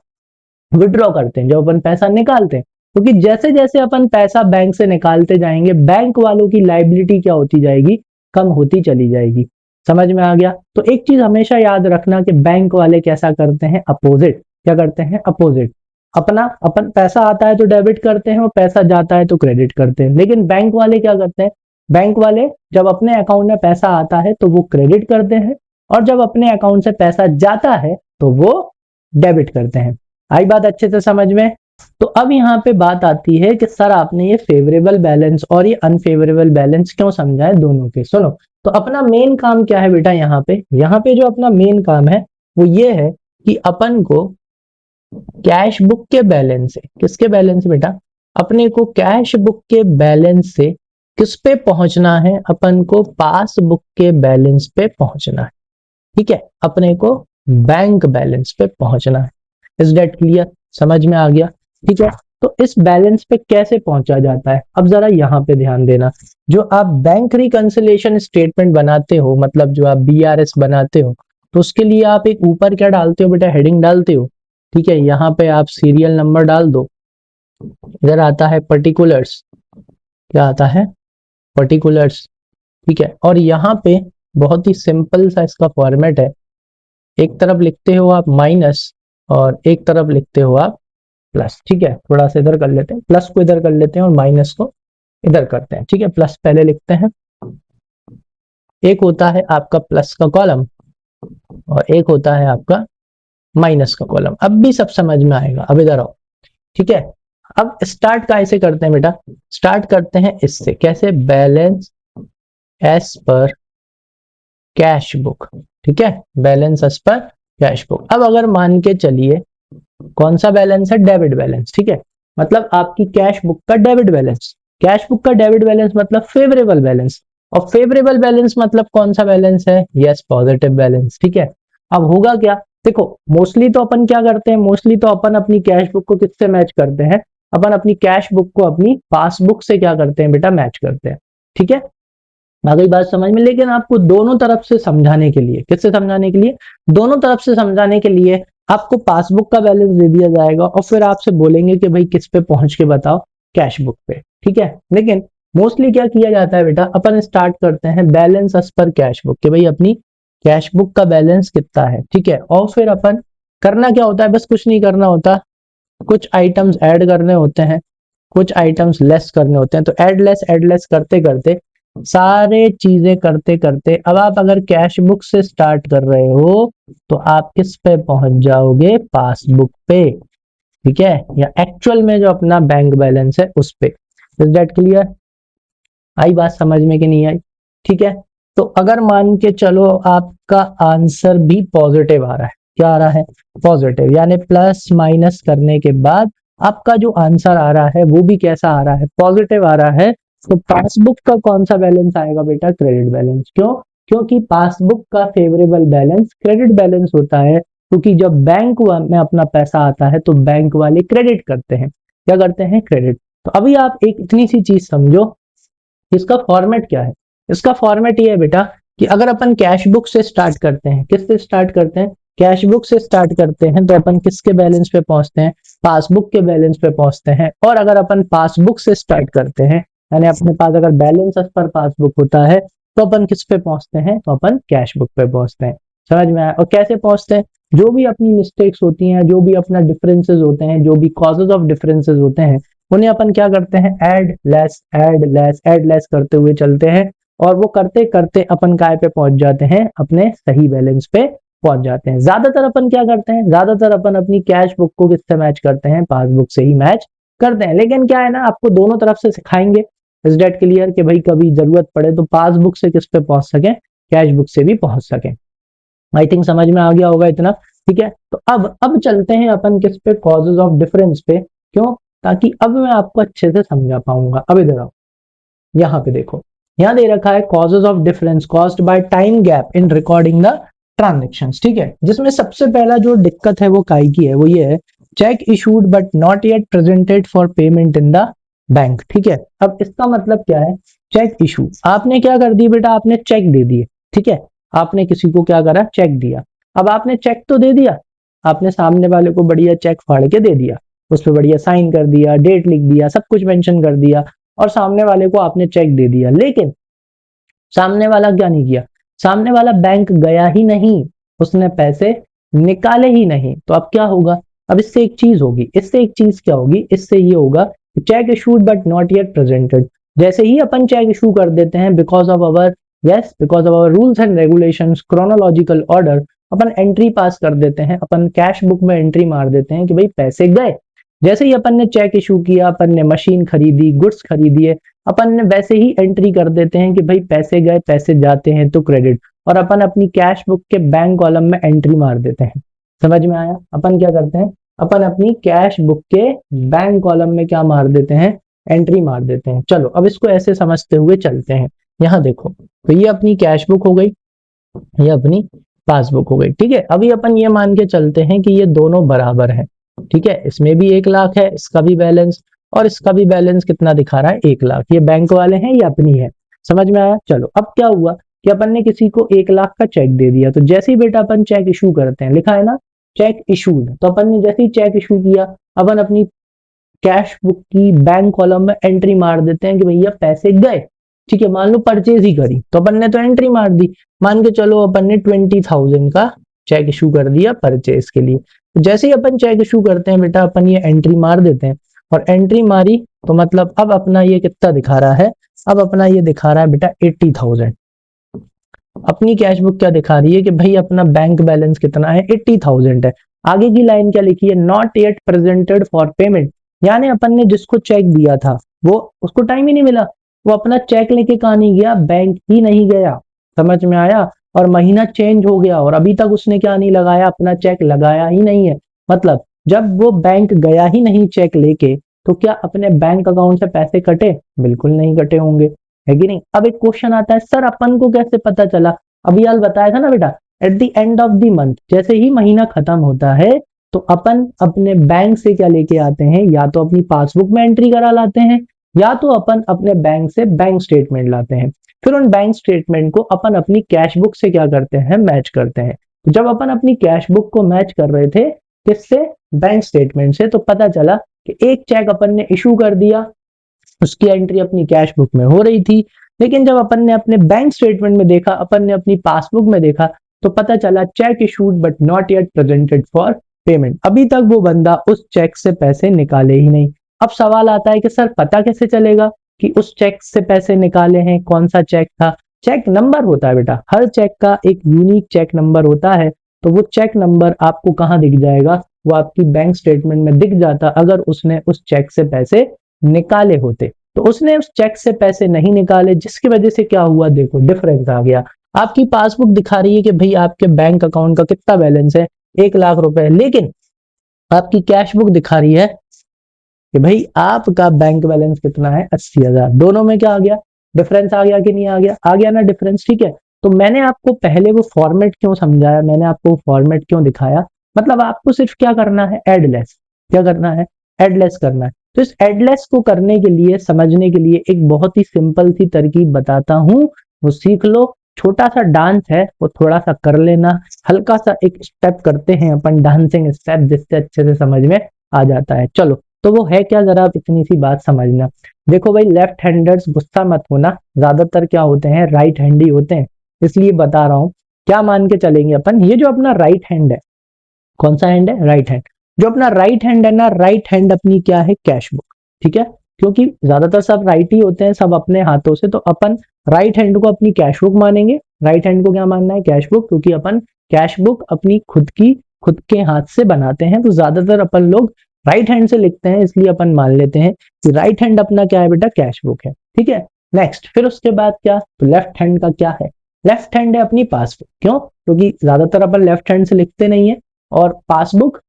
विड्रॉ करते हैं, जब अपन पैसा निकालते हैं। क्योंकि जैसे जैसे अपन पैसा बैंक से निकालते जाएंगे, बैंक वालों की लाइबिलिटी क्या होती जाएगी? कम होती चली जाएगी। समझ में आ गया? तो एक चीज हमेशा याद रखना कि बैंक वाले कैसा करते हैं? अपोजिट। क्या करते हैं? अपोजिट। अपना अपन पैसा आता है तो डेबिट करते हैं, और पैसा जाता है तो क्रेडिट करते हैं। लेकिन बैंक वाले क्या करते हैं? बैंक वाले जब अपने अकाउंट में पैसा आता है तो वो क्रेडिट करते हैं, और जब अपने अकाउंट से पैसा जाता है तो वो डेबिट करते हैं। आई बात अच्छे से समझ में? तो अब यहाँ पे बात आती है कि सर आपने ये फेवरेबल बैलेंस और ये अनफेवरेबल बैलेंस क्यों समझाए दोनों के? सुनो, तो अपना मेन काम क्या है बेटा? यहाँ पे जो अपना मेन काम है वो ये है कि अपन को कैश बुक के बैलेंस से, किसके बैलेंस बेटा? अपने को कैश बुक के बैलेंस से किस पे पहुंचना है? अपन को पासबुक के बैलेंस पे पहुंचना है। ठीक है, अपने को बैंक बैलेंस पे पहुंचना है। Is that clear? समझ में आ गया? ठीक है, तो इस बैलेंस पे कैसे पहुंचा जाता है, अब जरा यहाँ पे ध्यान देना। जो आप बैंक रिकंसिलिएशन स्टेटमेंट बनाते हो, मतलब जो आप बीआरएस बनाते हो, तो उसके लिए आप एक ऊपर क्या डालते हो बेटा, हेडिंग डालते हो। ठीक है, यहाँ पे आप सीरियल नंबर डाल दो, इधर आता है पर्टिकुलर्स, क्या आता है, पर्टिकुलर्स। ठीक है, और यहाँ पे बहुत ही सिंपल सा इसका फॉर्मेट है, एक तरफ लिखते हो आप माइनस और एक तरफ लिखते हो आप प्लस। ठीक है, थोड़ा सा इधर कर लेते हैं, प्लस को इधर कर लेते हैं और माइनस को इधर करते हैं। ठीक है, प्लस पहले लिखते हैं, एक होता है आपका प्लस का कॉलम और एक होता है आपका माइनस का कॉलम। अब भी सब समझ में आएगा, अब इधर आओ। ठीक है, अब स्टार्ट कैसे करते हैं बेटा, स्टार्ट करते हैं इससे, कैसे, बैलेंस एस पर कैश बुक। ठीक है, बैलेंस एस पर कैश बुक। अब अगर मान के चलिए कौन सा बैलेंस है, डेबिट बैलेंस। ठीक है, मतलब आपकी कैश बुक का डेबिट बैलेंस, कैश बुक का डेबिट बैलेंस मतलब फेवरेबल बैलेंस, और फेवरेबल बैलेंस मतलब कौन सा बैलेंस है, यस, पॉजिटिव बैलेंस। ठीक है, अब होगा क्या, देखो मोस्टली तो अपन क्या करते हैं, मोस्टली तो अपन अपनी कैश बुक को किससे मैच करते हैं, अपन अपनी कैश बुक को अपनी पासबुक से क्या करते हैं बेटा, मैच करते हैं। ठीक है, आ गई बात समझ में? लेकिन आपको दोनों तरफ से समझाने के लिए, किससे समझाने के लिए, दोनों तरफ से समझाने के लिए आपको पासबुक का बैलेंस दे दिया जाएगा और फिर आपसे बोलेंगे कि भाई किस पे पहुंच के बताओ, कैश बुक पे। ठीक है, लेकिन मोस्टली क्या किया जाता है बेटा, अपन स्टार्ट करते हैं balance as per cash book, कि भाई अपनी कैश बुक का बैलेंस कितना है। ठीक है, और फिर अपन करना क्या होता है, बस कुछ नहीं करना होता, कुछ आइटम्स ऐड करने होते हैं, कुछ आइटम्स लेस करने होते हैं। तो ऐड लेस करते करते, सारे चीजें करते करते, अब आप अगर कैश बुक से स्टार्ट कर रहे हो तो आप किस पे पहुंच जाओगे, पासबुक पे। ठीक है, या एक्चुअल में जो अपना बैंक बैलेंस है उस पे। Is that clear? आई बात समझ में कि नहीं आई? ठीक है, तो अगर मान के चलो आपका आंसर भी पॉजिटिव आ रहा है, क्या आ रहा है, पॉजिटिव, यानी प्लस माइनस करने के बाद आपका जो आंसर आ रहा है वो भी कैसा आ रहा है, पॉजिटिव आ रहा है, तो पासबुक का कौन सा बैलेंस आएगा बेटा, क्रेडिट बैलेंस। क्यों? क्योंकि पासबुक का फेवरेबल बैलेंस क्रेडिट बैलेंस होता है, क्योंकि जब बैंक में अपना पैसा आता है तो बैंक वाले क्रेडिट करते हैं, क्या करते हैं, क्रेडिट। तो अभी आप एक इतनी सी चीज समझो, इसका फॉर्मेट क्या है, इसका फॉर्मेट ये है बेटा कि अगर अपन कैश बुक से स्टार्ट करते हैं, किससे स्टार्ट करते हैं, कैश बुक से स्टार्ट करते हैं, तो अपन किसके बैलेंस पे पहुंचते हैं, पासबुक के बैलेंस पे पहुंचते हैं। और अगर अपन पासबुक से स्टार्ट करते हैं, यानी अपने पास अगर बैलेंस पर पासबुक होता है, तो अपन किस पे पहुंचते हैं, तो अपन कैश बुक पे पहुंचते हैं। समझ में आया? और कैसे पहुंचते हैं, जो भी अपनी मिस्टेक्स होती हैं, जो भी अपना डिफरेंसेस होते हैं, जो भी कॉजेज ऑफ डिफरेंसेस होते हैं, उन्हें अपन क्या करते हैं, add less add less add less करते हुए चलते हैं, और वो करते करते अपन काय पे पहुंच जाते हैं, अपने सही बैलेंस पे पहुंच जाते हैं। ज्यादातर अपन क्या करते हैं, ज्यादातर अपन अपनी कैश बुक को किससे मैच करते हैं, पासबुक से ही मैच करते हैं। लेकिन क्या है ना, आपको दोनों तरफ से सिखाएंगे, इज डेट क्लियर, कि भाई कभी जरूरत पड़े तो पासबुक से किस पे पहुंच सके, कैश बुक से भी पहुंच सके। आई थिंक समझ में आ गया होगा इतना। ठीक है, तो अब चलते हैं अपन किस पे, कॉजेज ऑफ डिफरेंस पे। क्यों? ताकि अब मैं आपको अच्छे से समझा पाऊंगा। अब इधर आओ, यहाँ पे देखो, यहाँ दे रखा है causes of difference caused by time gap in recording the transactions. ठीक है, जिसमें सबसे पहला जो दिक्कत है वो काय की है, वो ये है, check issued but not yet presented for payment in the bank. ठीक है, अब इसका मतलब क्या है, चेक इशू, आपने क्या कर दी बेटा, आपने चेक दे दिए। ठीक है, आपने किसी को क्या करा, चेक दिया। अब आपने चेक तो दे दिया, आपने सामने वाले को बढ़िया चेक फाड़ के दे दिया, उस पर बढ़िया साइन कर दिया, डेट लिख दिया, सब कुछ मेंशन कर दिया, और सामने वाले को आपने चेक दे दिया। लेकिन सामने वाला क्या नहीं किया, सामने वाला बैंक गया ही नहीं, उसने पैसे निकाले ही नहीं। तो अब क्या होगा, अब इससे एक चीज होगी, इससे एक चीज क्या होगी, इससे ये होगा, check issued but not yet presented. जैसे ही अपन चेक इशू कर देते हैं, because of our, yes, because of our rules and regulations, chronological order, upon entry पास कर देते हैं, अपन कैश बुक में एंट्री मार देते हैं कि भाई पैसे गए। जैसे ही अपन ने चेक इशू किया, अपन ने मशीन खरीदी, गुड्स खरीदिए, अपन ने वैसे ही एंट्री कर देते हैं कि भाई पैसे गए, पैसे जाते हैं तो क्रेडिट, और अपन अपनी कैश बुक के बैंक कॉलम में एंट्री मार देते हैं। समझ में आया? अपन क्या करते हैं, अपन अपनी कैश बुक के बैंक कॉलम में क्या मार देते हैं, एंट्री मार देते हैं। चलो अब इसको ऐसे समझते हुए चलते हैं। यहाँ देखो, तो ये अपनी कैश बुक हो गई, ये अपनी पासबुक हो गई। ठीक है, अभी अपन ये मान के चलते हैं कि ये दोनों बराबर हैं। ठीक है, इसमें भी 1 लाख है, इसका भी बैलेंस और इसका भी बैलेंस कितना दिखा रहा है, 1 लाख। ये बैंक वाले हैं या अपनी है, समझ में आया। चलो अब क्या हुआ कि अपन ने किसी को 1 लाख का चेक दे दिया, तो जैसे ही बेटा अपन चेक इशू करते हैं, लिखा है ना चेक इशूड, तो अपन ने जैसे ही चेक इशू किया, अपन अपनी कैश बुक की बैंक कॉलम में एंट्री मार देते हैं कि भैया पैसे गए। ठीक है, मान लो परचेज ही करी तो अपन ने तो एंट्री मार दी, मान के चलो अपन ने 20,000 का चेक इशू कर दिया परचेज के लिए। तो जैसे ही अपन चेक इशू करते हैं बेटा, अपन ये एंट्री मार देते हैं, और एंट्री मारी तो मतलब अब अपना ये कितना दिखा रहा है, अब अपना ये दिखा रहा है बेटा 80,000। अपनी कैश बुक क्या दिखा रही है कि भाई अपना बैंक बैलेंस कितना है, 80,000 है। आगे की लाइन क्या लिखी है, not yet presented for payment, यानी अपन ने जिसको चेक दिया था वो उसको टाइम ही नहीं मिला, वो अपना चेक लेके कहा नहीं गया, बैंक ही नहीं गया। समझ में आया। और महीना चेंज हो गया और अभी तक उसने क्या नहीं लगाया, अपना चेक लगाया ही नहीं है। मतलब जब वो बैंक गया ही नहीं चेक लेके, तो क्या अपने बैंक अकाउंट से पैसे कटे, बिल्कुल नहीं कटे होंगे, है कि नहीं। अब एक क्वेश्चन आता है, सर अपन को कैसे पता चला, अभी यार बताया था ना बेटा, eight the end of the month, जैसे ही महीना खत्म होता है तो अपन अपने बैंक से क्या लेके आते हैं, या तो अपनी पासबुक में एंट्री करा लाते हैं, या तो अपन अपने बैंक से बैंक स्टेटमेंट लाते हैं। फिर उन बैंक स्टेटमेंट को अपन अपनी कैश बुक से क्या करते हैं, मैच करते हैं। तो जब अपन अपनी कैश बुक को मैच कर रहे थे किससे, बैंक स्टेटमेंट से, तो पता चला कि एक चेक अपन ने इशू कर दिया, उसकी एंट्री अपनी कैश बुक में हो रही थी, लेकिन जब अपन ने अपने बैंक स्टेटमेंट में देखा, अपन ने अपनी पासबुक में देखा, तो पता चला cheque issued but not yet presented for payment, अभी तक वो बंदा उस चेक से पैसे निकाले ही नहीं। अब सवाल आता है कि सर पता कैसे चलेगा कि उस चेक से पैसे निकाले हैं, कौन सा चेक था। चेक नंबर होता है बेटा, हर चेक का एक यूनिक चेक नंबर होता है, तो वो चेक नंबर आपको कहाँ दिख जाएगा, वो आपकी बैंक स्टेटमेंट में दिख जाता अगर उसने उस चेक से पैसे निकाले होते। तो उसने उस चेक से पैसे नहीं निकाले, जिसकी वजह से क्या हुआ, देखो डिफरेंस आ गया। आपकी पासबुक दिखा रही है कि भाई आपके बैंक अकाउंट का कितना बैलेंस है, 1 लाख रुपए, लेकिन आपकी कैश बुक दिखा रही है कि भाई आपका बैंक बैलेंस कितना है, 80,000। दोनों में क्या आ गया, डिफरेंस आ गया कि नहीं आ गया, आ गया ना डिफरेंस। ठीक है, तो मैंने आपको पहले वो फॉर्मेट क्यों समझाया, मैंने आपको फॉर्मेट क्यों दिखाया, मतलब आपको सिर्फ क्या करना है, एडलेस, क्या करना है, एडलेस करना है। तो इस एडलेस को करने के लिए, समझने के लिए एक बहुत ही सिंपल सी तरकीब बताता हूं, वो सीख लो। छोटा सा डांस है, वो थोड़ा सा कर लेना, हल्का सा एक स्टेप करते हैं अपन, डांसिंग स्टेप, जिससे अच्छे से समझ में आ जाता है। चलो, तो वो है क्या, जरा आप इतनी सी बात समझना। देखो भाई, लेफ्ट हैंडर्स गुस्सा मत होना, ज्यादातर क्या होते हैं, राइट हैंड ही होते हैं, इसलिए बता रहा हूं। क्या मान के चलेंगे अपन, ये जो अपना राइट हैंड है, कौन सा हैंड है, राइट हैंड। जो अपना राइट हैंड है ना, राइट हैंड अपनी क्या है, कैश बुक। ठीक है, क्योंकि ज्यादातर सब राइट ही होते हैं, सब अपने हाथों से, तो अपन राइट हैंड को अपनी कैश बुक मानेंगे। राइट हैंड को क्या मानना है, कैश बुक, क्योंकि अपन कैश बुक अपनी खुद के हाथ से बनाते हैं, तो ज्यादातर अपन लोग राइट हैंड से लिखते हैं, इसलिए अपन मान लेते हैं कि राइट हैंड अपना क्या है बेटा, कैश बुक है। ठीक है, नेक्स्ट, फिर उसके बाद क्या, तो लेफ्ट हैंड का क्या है, लेफ्ट हैंड है अपनी पासबुक। क्यों, क्योंकि ज्यादातर अपन लेफ्ट हैंड से लिखते नहीं है, और पासबुक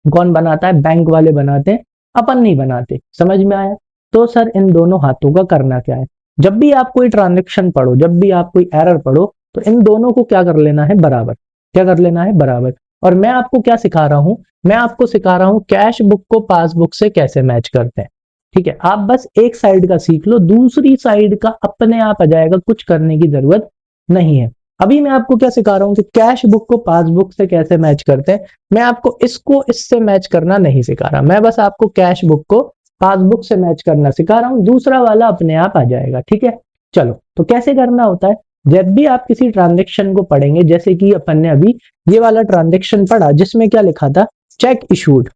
कौन बनाता है, बैंक वाले बनाते हैं, अपन नहीं बनाते। समझ में आया। तो सर इन दोनों हाथों का करना क्या है, जब भी आप कोई ट्रांजेक्शन पढ़ो, जब भी आप कोई एरर पढ़ो, तो इन दोनों को क्या कर लेना है, बराबर, क्या कर लेना है, बराबर। और मैं आपको क्या सिखा रहा हूं, मैं आपको सिखा रहा हूं कैश बुक को पासबुक से कैसे मैच करते हैं। ठीक है, आप बस एक साइड का सीख लो, दूसरी साइड का अपने आप आ जाएगा, कुछ करने की जरूरत नहीं है। अभी मैं आपको क्या सिखा रहा हूं कि कैश बुक को पासबुक से कैसे मैच करते हैं। मैं आपको इसको इससे मैच करना नहीं सिखा रहा, मैं बस आपको कैश बुक को पासबुक से मैच करना सिखा रहा हूं, दूसरा वाला अपने आप आ जाएगा। ठीक है, चलो, तो कैसे करना होता है, जब भी आप किसी ट्रांजेक्शन को पढ़ेंगे, जैसे कि अपन ने अभी ये वाला ट्रांजेक्शन पढ़ा, जिसमें क्या लिखा था, चेक इशूड,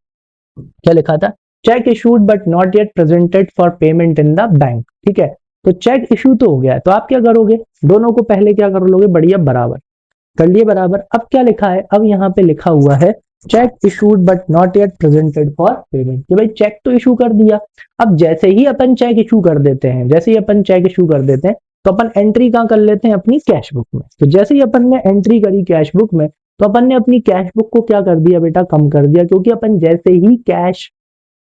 क्या लिखा था, check issued but not yet presented for payment in the bank. ठीक है, तो चेक इशू तो हो गया, तो आप क्या करोगे, दोनों को पहले क्या कर लोगे, बढ़िया बराबर कर लिए, बराबर। अब क्या लिखा है, अब यहाँ पे लिखा हुआ है check issued but not yet presented for payment, कि भाई चेक तो इशू कर दिया। अब जैसे ही अपन चेक इशू कर देते हैं, जैसे ही अपन चेक इशू कर देते हैं, तो अपन एंट्री कहाँ कर लेते हैं, अपनी कैश बुक में। तो जैसे ही अपन ने एंट्री करी कैश बुक में, तो अपन ने अपनी कैश बुक को क्या कर दिया बेटा, कम कर दिया, क्योंकि अपन जैसे ही कैश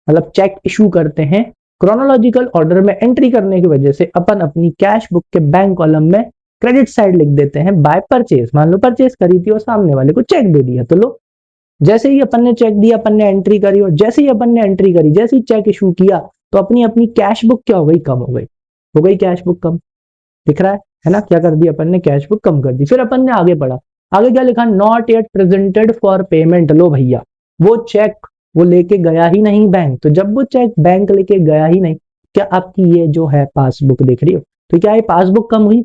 मतलब चेक इशू करते हैं, क्रोनोलॉजिकल ऑर्डर में एंट्री करने की वजह से अपन अपनी कैश बुक के बैंक कॉलम में क्रेडिट साइड लिख देते हैं बाय परचेज। मान लो परचेज करी थी और सामने वाले को चेक दे दिया, तो लो जैसे ही अपन ने चेक दिया, अपन ने एंट्री करी, और जैसे ही अपन ने एंट्री करी, जैसे ही चेक इशू किया, तो अपनी अपनी कैश बुक क्या हो गई, कम हो गई कैश बुक कम। दिख रहा है ना, क्या कर दिया अपन ने, कैश बुक कम कर दी। फिर अपन ने आगे पढ़ा, आगे क्या लिखा, not yet presented for payment. लो भैया, वो चेक वो लेके गया ही नहीं बैंक, तो जब वो चेक बैंक लेके गया ही नहीं, क्या आपकी ये जो है पासबुक देख रही हो, तो क्या ये पासबुक कम हुई,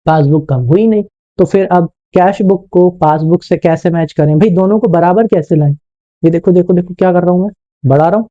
पासबुक कम हुई नहीं। तो फिर अब कैश बुक को पासबुक से कैसे मैच करें भाई, दोनों को बराबर कैसे लाएं। ये देखो देखो देखो क्या कर रहा हूं मैं, बढ़ा रहा हूं,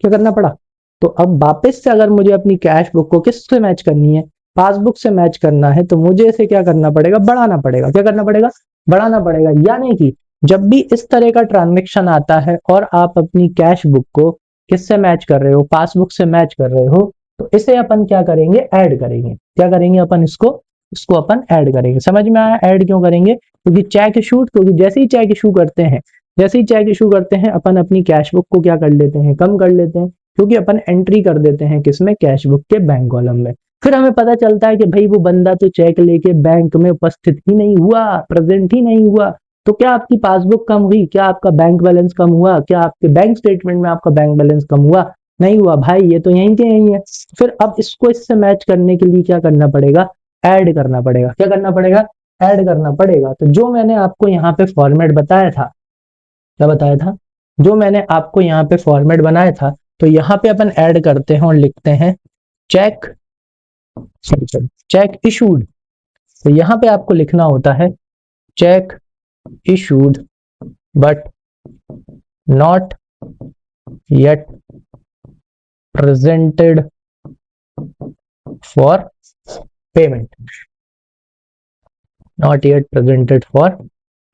क्या करना पड़ा। तो अब वापस से अगर मुझे अपनी कैश बुक को किससे मैच करनी है, पासबुक से मैच करना है, तो मुझे इसे क्या करना पड़ेगा, बढ़ाना पड़ेगा। क्या करना पड़ेगा, बढ़ाना पड़ेगा। यानी कि जब भी इस तरह का ट्रांजेक्शन आता है और आप अपनी कैश बुक को किससे मैच कर रहे हो, पासबुक से मैच कर रहे हो, तो इसे अपन क्या करेंगे, ऐड करेंगे। क्या करेंगे अपन, इसको अपन ऐड करेंगे। समझ में आया, ऐड क्यों करेंगे, क्योंकि चेक इशू, क्योंकि जैसे ही चेक इशू करते हैं, जैसे ही चेक इशू करते हैं, अपन अपनी कैश बुक को क्या कर लेते हैं, कम कर लेते हैं, क्योंकि अपन एंट्री कर देते हैं किसमें, कैश बुक के बैंक कॉलम में। फिर हमें पता चलता है कि भाई वो बंदा तो चेक लेके बैंक में उपस्थित ही नहीं हुआ, प्रेजेंट ही नहीं हुआ, तो क्या आपकी पासबुक कम हुई, क्या आपका बैंक बैलेंस कम हुआ, क्या आपके बैंक स्टेटमेंट में आपका बैंक बैलेंस कम हुआ, नहीं हुआ भाई, ये तो यहीं के यहीं है। फिर अब इसको इससे मैच करने के लिए क्या करना पड़ेगा, ऐड करना पड़ेगा। क्या करना पड़ेगा, ऐड करना पड़ेगा। तो जो मैंने आपको यहाँ पे फॉर्मेट बताया था, क्या बताया था, जो मैंने आपको यहाँ पे फॉर्मेट बनाया था, तो यहाँ पे अपन ऐड करते हैं और लिखते हैं चेक, चेक इशूड। तो यहाँ पे आपको लिखना होता है check issued but not yet presented for payment, not yet presented for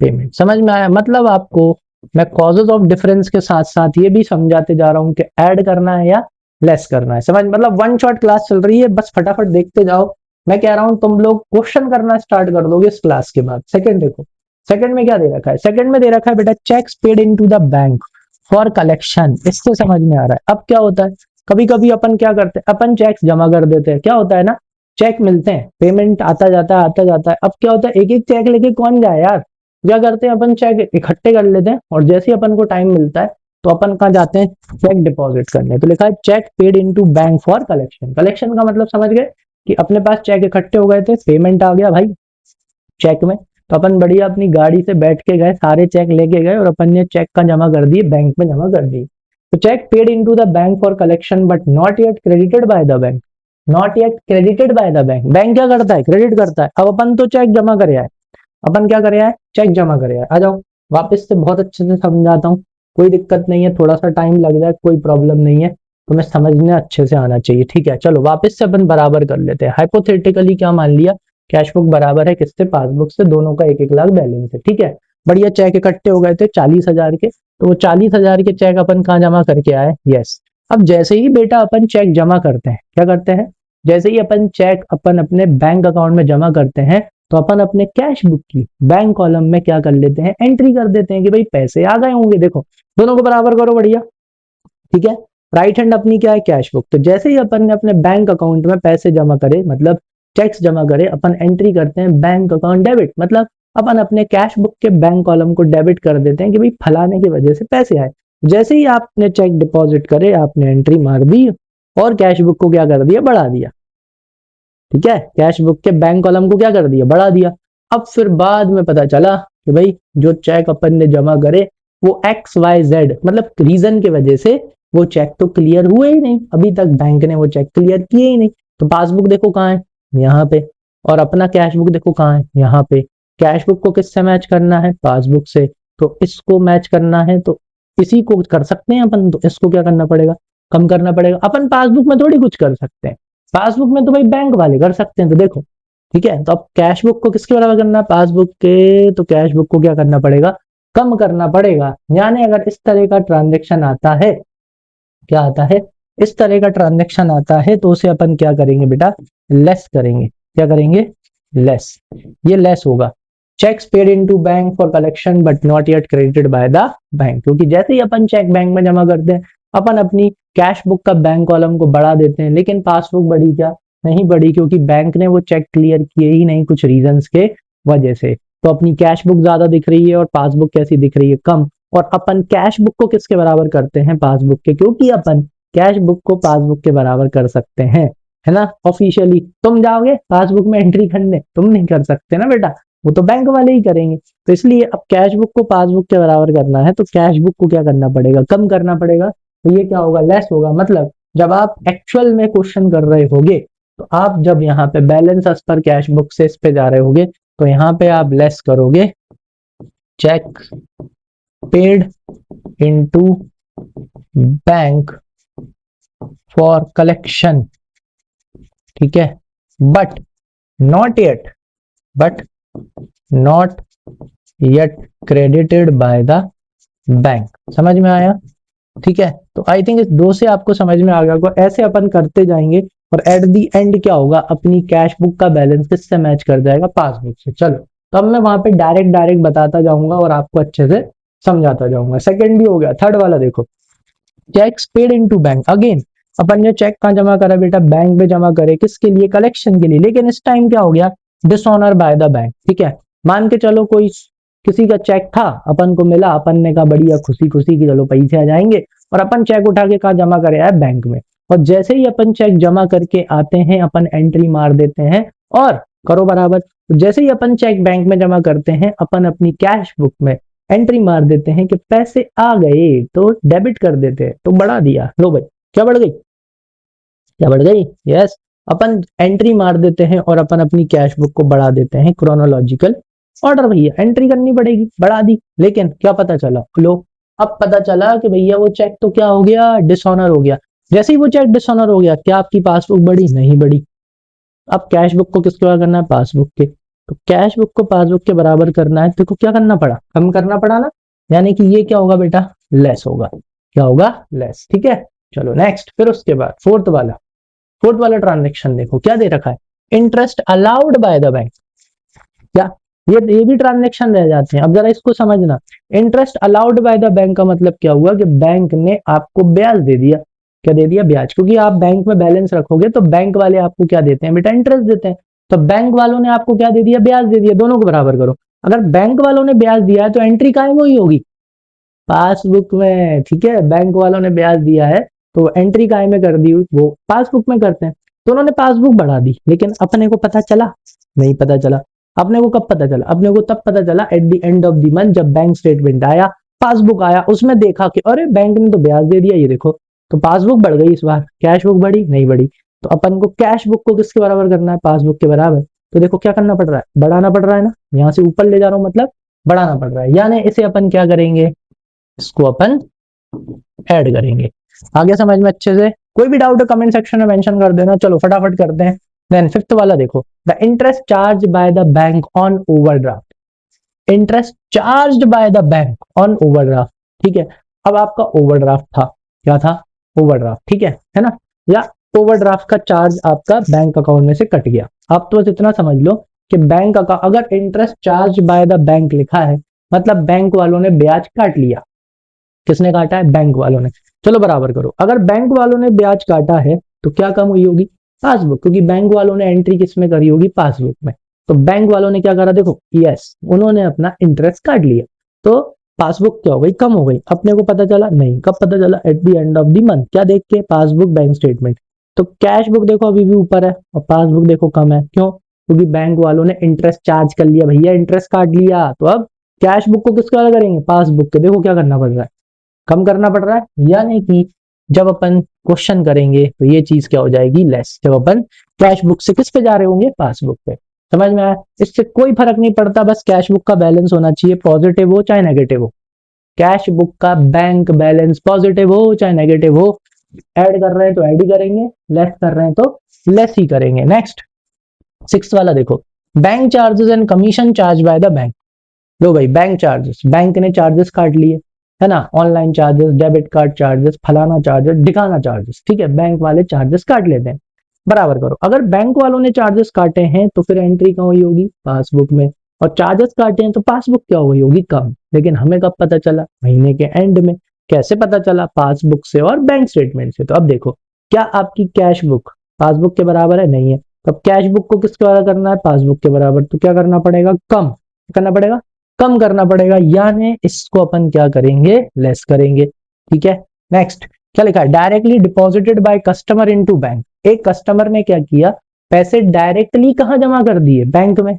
payment. समझ में आया, मतलब आपको मैं कॉजेज ऑफ डिफरेंस के साथ साथ ये भी समझाते जा रहा हूं कि ऐड करना है या लेस करना है। समझ, मतलब वन शॉट क्लास चल रही है, बस फटाफट देखते जाओ। मैं कह रहा हूं तुम लोग क्वेश्चन करना स्टार्ट कर दोगे इस क्लास के बाद। सेकंड देखो, सेकंड में क्या दे रखा है, सेकंड में दे रखा है बेटा checks paid into the bank for collection. इससे समझ में आ रहा है। अब क्या होता है, कभी कभी अपन क्या करते हैं, अपन चेक्स जमा कर देते हैं, क्या होता है ना, चेक मिलते हैं, पेमेंट आता जाता है आता जाता है। अब क्या होता है, एक एक चेक लेके कौन जाए यार, क्या करते हैं अपन चेक इकट्ठे कर लेते हैं, और जैसे ही अपन को टाइम मिलता है तो अपन कहाँ जाते हैं, चेक डिपॉजिट करने। तो लिखा है cheque paid into bank for collection. Collection का मतलब समझ गए कि अपने पास चेक इकट्ठे हो गए थे, पेमेंट आ गया भाई चेक में, तो अपन बढ़िया अपनी गाड़ी से बैठ के गए, सारे चेक लेके गए और अपन ने चेक का जमा कर दिए, बैंक में जमा कर दिए। तो cheque paid into the bank for collection but not yet credited by the bank, not yet credited by the bank. Bank क्या करता है, क्रेडिट करता है। अब अपन तो चेक जमा करे आए, अपन क्या करे आए, चेक जमा करे आए। आ जाओ वापस से बहुत अच्छे से समझाता हूँ, कोई दिक्कत नहीं है, थोड़ा सा टाइम लग जाए कोई प्रॉब्लम नहीं है, तुम्हें समझने अच्छे से आना चाहिए। ठीक है, चलो वापस से अपन बराबर कर लेते हैं। हाइपोथेटिकली क्या मान लिया, कैश बुक बराबर है किससे, पासबुक से, दोनों का 1-1 लाख बैलेंस है। ठीक है, बढ़िया चेक इकट्ठे हो गए थे 40,000 के, तो वो 40,000 के चेक अपन कहाँ जमा करके आए, यस। अब जैसे ही बेटा अपन चेक जमा करते हैं, क्या करते हैं, जैसे ही अपन चेक अपन अपने बैंक अकाउंट में जमा करते हैं, तो अपन अपने कैश बुक की बैंक कॉलम में क्या कर लेते हैं, एंट्री कर देते हैं कि भाई पैसे आ गए होंगे। देखो दोनों को बराबर करो, बढ़िया। ठीक है, राइट हैंड अपनी क्या है, कैश बुक। तो जैसे ही अपन ने अपने बैंक अकाउंट में पैसे जमा करे, मतलब चेक्स जमा करे, अपन एंट्री करते हैं बैंक अकाउंट डेबिट, मतलब अपन अपने कैश बुक के बैंक कॉलम को डेबिट कर देते हैं कि भाई फलाने की वजह से पैसे आए। जैसे ही आपने चेक डिपॉजिट करे, आपने एंट्री मार दी और कैश बुक को क्या कर दिया, बढ़ा दिया। ठीक है, कैश बुक के बैंक कॉलम को क्या कर दिया, बढ़ा दिया। अब फिर बाद में पता चला कि भाई जो चेक अपन ने जमा करे वो XYZ मतलब रीजन की वजह से वो चेक तो क्लियर हुए ही नहीं, अभी तक बैंक ने वो चेक क्लियर किए ही नहीं। तो पासबुक देखो कहाँ है, यहाँ पे, और अपना कैश बुक देखो कहाँ है, यहाँ पे। कैश बुक को किससे मैच करना है, पासबुक से, तो इसको मैच करना है, तो इसी को कर सकते हैं अपन, तो इसको क्या करना पड़ेगा, कम करना पड़ेगा। अपन पासबुक में थोड़ी कुछ कर सकते हैं, पासबुक में तो भाई बैंक वाले कर सकते हैं। तो देखो ठीक है, तो अब कैश बुक को किसके बराबर करना है, पासबुक के, तो कैश बुक को क्या करना पड़ेगा, कम करना पड़ेगा। यानी अगर इस तरह का ट्रांजेक्शन आता है, क्या आता है, इस तरह का ट्रांजेक्शन आता है, तो उसे अपन क्या करेंगे बेटा, लेस करेंगे। क्या करेंगे, लेस। ये लेस होगा, checks paid into bank for collection but not yet credited by the bank. क्योंकि जैसे ही अपन चेक बैंक में जमा करते हैं, अपन अपनी कैश बुक का बैंक कॉलम को बढ़ा देते हैं, लेकिन पासबुक बढ़ी क्या नहीं बढ़ी, क्योंकि बैंक ने वो चेक क्लियर किए ही नहीं कुछ रीजंस के वजह से। तो अपनी कैश बुक ज्यादा दिख रही है और पासबुक कैसी दिख रही है, कम। और अपन कैश बुक को किसके बराबर करते हैं, पासबुक के, क्योंकि अपन कैश बुक को पासबुक के बराबर कर सकते हैं, है ना। ऑफिशियली तुम जाओगे पासबुक में एंट्री करने, तुम नहीं कर सकते ना बेटा, वो तो बैंक वाले ही करेंगे। तो इसलिए अब कैश बुक को पासबुक के बराबर करना है, तो कैश बुक को क्या करना पड़ेगा, कम करना पड़ेगा। तो ये क्या होगा, लेस होगा। मतलब जब आप एक्चुअल में क्वेश्चन कर रहे होगे, तो आप जब यहाँ पे balance as per cash book से इस पे जा रहे होगे, तो यहाँ पे आप लेस करोगे cheque paid into bank for collection, ठीक है, but not yet, but not yet credited by the bank. समझ में आया, ठीक है। तो आई थिंक इस दो से आपको समझ में आ गया। ऐसे अपन करते जाएंगे और एट दी एंड क्या होगा, अपनी कैश बुक का बैलेंस किससे मैच कर जाएगा, पासबुक से। चलो, तो अब मैं वहां पे डायरेक्ट बताता जाऊंगा और आपको अच्छे से समझाता जाऊंगा। सेकंड भी हो गया, थर्ड वाला देखो, cheques paid into bank. Again अपन ने चेक कहाँ जमा करा बेटा, बैंक में जमा करे, किसके लिए, कलेक्शन के लिए। लेकिन इस टाइम क्या हो गया, डिसऑनर बाय द बैंक, ठीक है। मान के चलो कोई किसी का चेक था, अपन को मिला, अपन ने कहा बढ़िया खुशी खुशी की चलो पैसे आ जाएंगे, और अपन चेक उठा के कहा जमा करे है, बैंक में। और जैसे ही अपन चेक जमा करके आते हैं, अपन एंट्री मार देते हैं और करो बराबर। तो जैसे ही अपन चेक बैंक में जमा करते हैं, अपन अपनी कैश बुक में एंट्री मार देते हैं कि पैसे आ गए, तो डेबिट कर देते हैं। तो बढ़ा दिया, लो भाई क्या बढ़ गई, क्या बढ़ गई, यस। अपन एंट्री मार देते हैं और अपन अपनी कैश बुक को बढ़ा देते हैं, क्रोनोलॉजिकल ऑर्डर। भैया एंट्री करनी पड़ेगी, बढ़ा दी। लेकिन क्या पता चला, लो अब पता चला कि भैया वो चेक तो क्या हो गया, डिसऑनर हो गया। जैसे ही वो चेक डिसऑनर हो गया, क्या आपकी पासबुक बढ़ी, नहीं बढ़ी। अब कैश बुक को किसके बराबर करना है, पासबुक के। तो कैश बुक को पासबुक के बराबर करना है, देखो क्या करना पड़ा, कम करना पड़ा ना। यानी कि ये क्या होगा बेटा, लेस होगा। क्या होगा, लेस, ठीक है। चलो नेक्स्ट, फिर उसके बाद फोर्थ वाला ट्रांजेक्शन देखो क्या दे रखा है, interest allowed by the bank. क्या ये भी ट्रांजेक्शन रह जाते हैं। अब जरा इसको समझना, interest allowed by the bank का मतलब क्या हुआ कि बैंक ने आपको ब्याज दे दिया। क्या दे दिया, ब्याज। क्योंकि आप बैंक में बैलेंस रखोगे तो बैंक वाले आपको क्या देते हैं बेटा, इंटरेस्ट देते हैं। तो बैंक वालों ने आपको क्या दे दिया, ब्याज दे दिया। दोनों को बराबर करो। अगर बैंक वालों ने ब्याज दिया है तो एंट्री कायम हुई होगी पासबुक में, ठीक है। बैंक वालों ने ब्याज दिया है तो एंट्री कायम में कर दी, वो पासबुक में करते हैं। तो उन्होंने पासबुक बढ़ा दी, लेकिन अपने को पता चला, नहीं पता चला। अपने को कब पता चला, अपने को तब पता चला eight the end of the month, जब बैंक स्टेटमेंट आया, पासबुक आया, उसमें देखा कि अरे बैंक ने तो ब्याज दे दिया, ये देखो। तो पासबुक बढ़ गई, इस बार कैश बुक बढ़ी, नहीं बढ़ी। तो अपन को कैश बुक को किसके बराबर करना है, पासबुक के बराबर। तो देखो क्या करना पड़ रहा है, बढ़ाना पड़ रहा है ना, यहाँ से ऊपर ले जा रहा हूं, मतलब बढ़ाना पड़ रहा है। यानी इसे अपन क्या करेंगे, इसको अपन ऐड करेंगे। आगे समझ में अच्छे से, कोई भी डाउट है कमेंट सेक्शन में मेंशन कर देना। चलो फटाफट करते हैं। देन फिफ्थ वाला देखो, the interest charge by the bank on overdraft. Interest charge by the bank on overdraft, ठीक है। अब आपका ओवरड्राफ्ट था, क्या था, ओवरड्राफ्ट, ठीक है ना। या ओवरड्राफ्ट का चार्ज आपका बैंक अकाउंट में से कट गया। आप तो बस इतना समझ लो कि बैंक अकाउंट, अगर interest charge by the bank लिखा है, मतलब बैंक वालों ने ब्याज काट लिया। किसने काटा है, बैंक वालों ने। चलो बराबर करो, अगर बैंक वालों ने ब्याज काटा है तो क्या कम हुई होगी, पासबुक, क्योंकि बैंक वालों ने एंट्री किस में करी होगी, पासबुक में। तो बैंक वालों ने क्या करा, देखो यस, उन्होंने अपना इंटरेस्ट काट लिया, तो पासबुक क्या हो गई, कम हो गई। अपने को पता चला, नहीं, कब पता चला, eight the end of the month. क्या देख के, पासबुक, बैंक स्टेटमेंट। तो कैश बुक देखो अभी भी ऊपर है और पासबुक देखो कम है, क्यों, क्योंकि बैंक वालों ने इंटरेस्ट चार्ज कर लिया, भैया इंटरेस्ट काट लिया। तो अब कैश बुक को किसके वाला करेंगे, पासबुक के। देखो क्या करना पड़ रहा है, कम करना पड़ रहा है। यानी कि जब अपन क्वेश्चन करेंगे तो ये चीज क्या हो जाएगी, लेस। जब अपन कैश बुक से किस पे जा रहे होंगे, पासबुक पे। समझ में आया, इससे कोई फर्क नहीं पड़ता, बस कैश बुक का बैलेंस होना चाहिए, पॉजिटिव हो चाहे नेगेटिव हो। कैश बुक का बैंक बैलेंस पॉजिटिव हो चाहे नेगेटिव हो, ऐड कर रहे हैं तो ऐड ही करेंगे, लेस कर रहे हैं तो लेस ही करेंगे। नेक्स्ट सिक्स वाला देखो, bank charges and commission charge by the bank. लो भाई, बैंक चार्जेस, बैंक ने चार्जेस काट लिए, है ना, online charges, debit card charges, फलाना चार्जेस, ढिकाना चार्जेस, ठीक है। बैंक वाले चार्जेस काट लेते हैं, बराबर करो। अगर बैंक वालों ने चार्जेस काटे हैं तो फिर एंट्री कहाँ हुई होगी, पासबुक में। और चार्जेस काटे हैं तो पासबुक क्या हुई होगी, कम। लेकिन हमें कब पता चला, महीने के एंड में। कैसे पता चला, पासबुक से और बैंक स्टेटमेंट से। तो अब देखो, क्या आपकी कैश बुक पासबुक के बराबर है, नहीं है। तो अब कैश बुक को किसके बराबर करना है, पासबुक के बराबर, तो क्या करना पड़ेगा, कम करना पड़ेगा, कम करना पड़ेगा, यानी इसको अपन क्या करेंगे, लेस करेंगे। ठीक है, नेक्स्ट क्या लिखा है, directly deposited by customer into bank. एक कस्टमर ने क्या किया, पैसे डायरेक्टली कहां जमा कर दिए, बैंक में,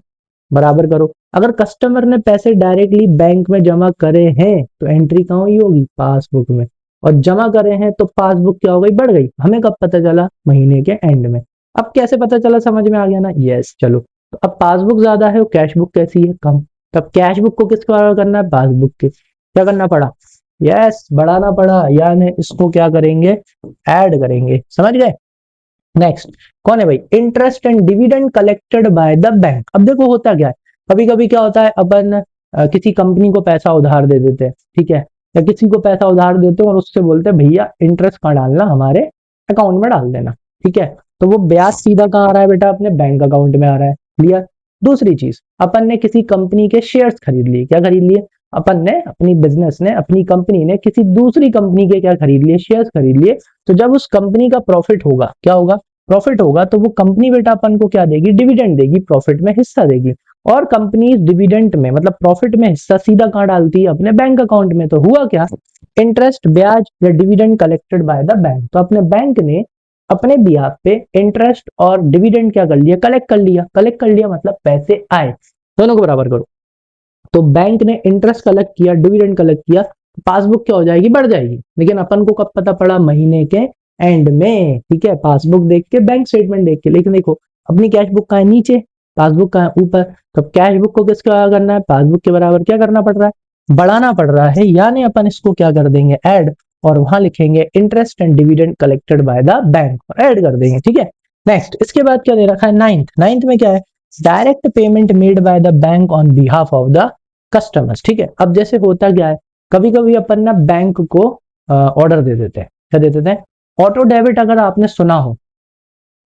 बराबर करो। अगर कस्टमर ने पैसे डायरेक्टली बैंक में जमा करे हैं तो एंट्री कहां हुई होगी, पासबुक में, और जमा करे हैं तो पासबुक क्या हो गई, बढ़ गई। हमें कब पता चला, महीने के एंड में। अब कैसे पता चला, समझ में आ गया ना, यस। चलो, तो अब पासबुक ज्यादा है और कैश बुक कैसी है, कम। तब कैश बुक को किसके बराबर करना है, पासबुक के। क्या करना पड़ा, यस, बढ़ाना पड़ा, यानी इसको क्या करेंगे, ऐड करेंगे, समझ गए। नेक्स्ट कौन है भाई, interest and dividend collected by the bank. अब देखो होता क्या है, कभी कभी क्या होता है, अपन किसी कंपनी को पैसा उधार दे देते हैं, ठीक है, या किसी को पैसा उधार देते हैं और उससे बोलते हैं भैया इंटरेस्ट कहाँ डालना, हमारे अकाउंट में डाल देना। ठीक है, तो वो ब्याज सीधा कहाँ आ रहा है बेटा, अपने बैंक अकाउंट में आ रहा है। क्लियर। दूसरी चीज, अपन ने किसी कंपनी के शेयर्स खरीद लिए, क्या खरीद लिए, अपन ने अपनी बिजनेस ने, अपनी कंपनी ने किसी दूसरी कंपनी के क्या खरीद लिए, शेयर्स खरीद लिए। तो जब उस कंपनी का प्रॉफिट होगा, क्या होगा, प्रॉफिट होगा, तो वो कंपनी बेटा अपन को क्या देगी, डिविडेंड देगी, प्रॉफिट में हिस्सा देगी। और कंपनी डिविडेंड में मतलब प्रॉफिट में हिस्सा सीधा कहां डालती है, अपने बैंक अकाउंट में। तो हुआ क्या, इंटरेस्ट, ब्याज या dividend collected by the bank. तो अपने बैंक ने अपने बिहाफ पे इंटरेस्ट और डिविडेंड क्या कर लिया, कलेक्ट कर लिया। कलेक्ट कर लिया मतलब पैसे आए, दोनों को बराबर करो। तो बैंक ने इंटरेस्ट कलेक्ट किया, डिविडेंड कलेक्ट किया, पासबुक क्या हो जाएगी, बढ़ जाएगी। लेकिन अपन को कब पता पड़ा, महीने के एंड में। ठीक है, पासबुक देख के, बैंक स्टेटमेंट देख के। लेकिन देखो अपनी कैश बुक का है नीचे, पासबुक का है ऊपर। तो कैश बुक को किसके बराबर करना है, पासबुक के बराबर क्या करना पड़ रहा है, बढ़ाना पड़ रहा है। यानी अपन इसको क्या कर देंगे, ऐड, और वहां लिखेंगे interest and dividend collected by the bank, और ऐड कर देंगे। ठीक है, नेक्स्ट इसके बाद क्या दे रखा है, नाइन्थ। नाइन्थ में क्या है, direct payment made by the bank on behalf of the customers. ठीक है, अब जैसे होता क्या है, कभी कभी अपन ना बैंक को ऑर्डर दे देते हैं, क्या दे देते हैं, ऑटो डेबिट। अगर आपने सुना हो,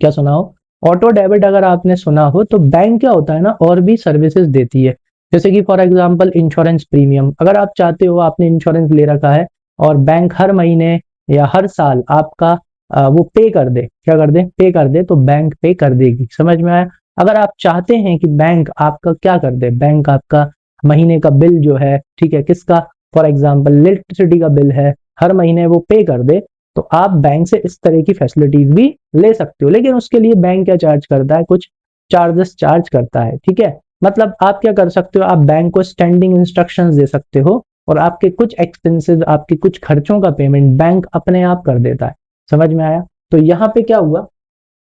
क्या सुना हो, ऑटो डेबिट अगर आपने सुना हो, तो बैंक क्या होता है ना, और भी सर्विसेज देती है। जैसे कि फॉर एग्जांपल इंश्योरेंस प्रीमियम, अगर आप चाहते हो, आपने इंश्योरेंस ले रखा है और बैंक हर महीने या हर साल आपका वो पे कर दे, क्या कर दे, पे कर दे, तो बैंक पे कर देगी। समझ में आया। अगर आप चाहते हैं कि बैंक आपका क्या कर दे, बैंक आपका महीने का बिल जो है, ठीक है, किसका, फॉर एग्जाम्पल इलेक्ट्रिसिटी का बिल है, हर महीने वो पे कर दे, तो आप बैंक से इस तरह की फैसिलिटीज भी ले सकते हो। लेकिन उसके लिए बैंक क्या चार्ज करता है, कुछ चार्जेस चार्ज करता है। ठीक है, मतलब आप क्या कर सकते हो, आप बैंक को स्टैंडिंग इंस्ट्रक्शंस दे सकते हो और आपके कुछ एक्सपेंसेस, आपके कुछ खर्चों का पेमेंट बैंक अपने आप कर देता है। समझ में आया। तो यहाँ पे क्या हुआ,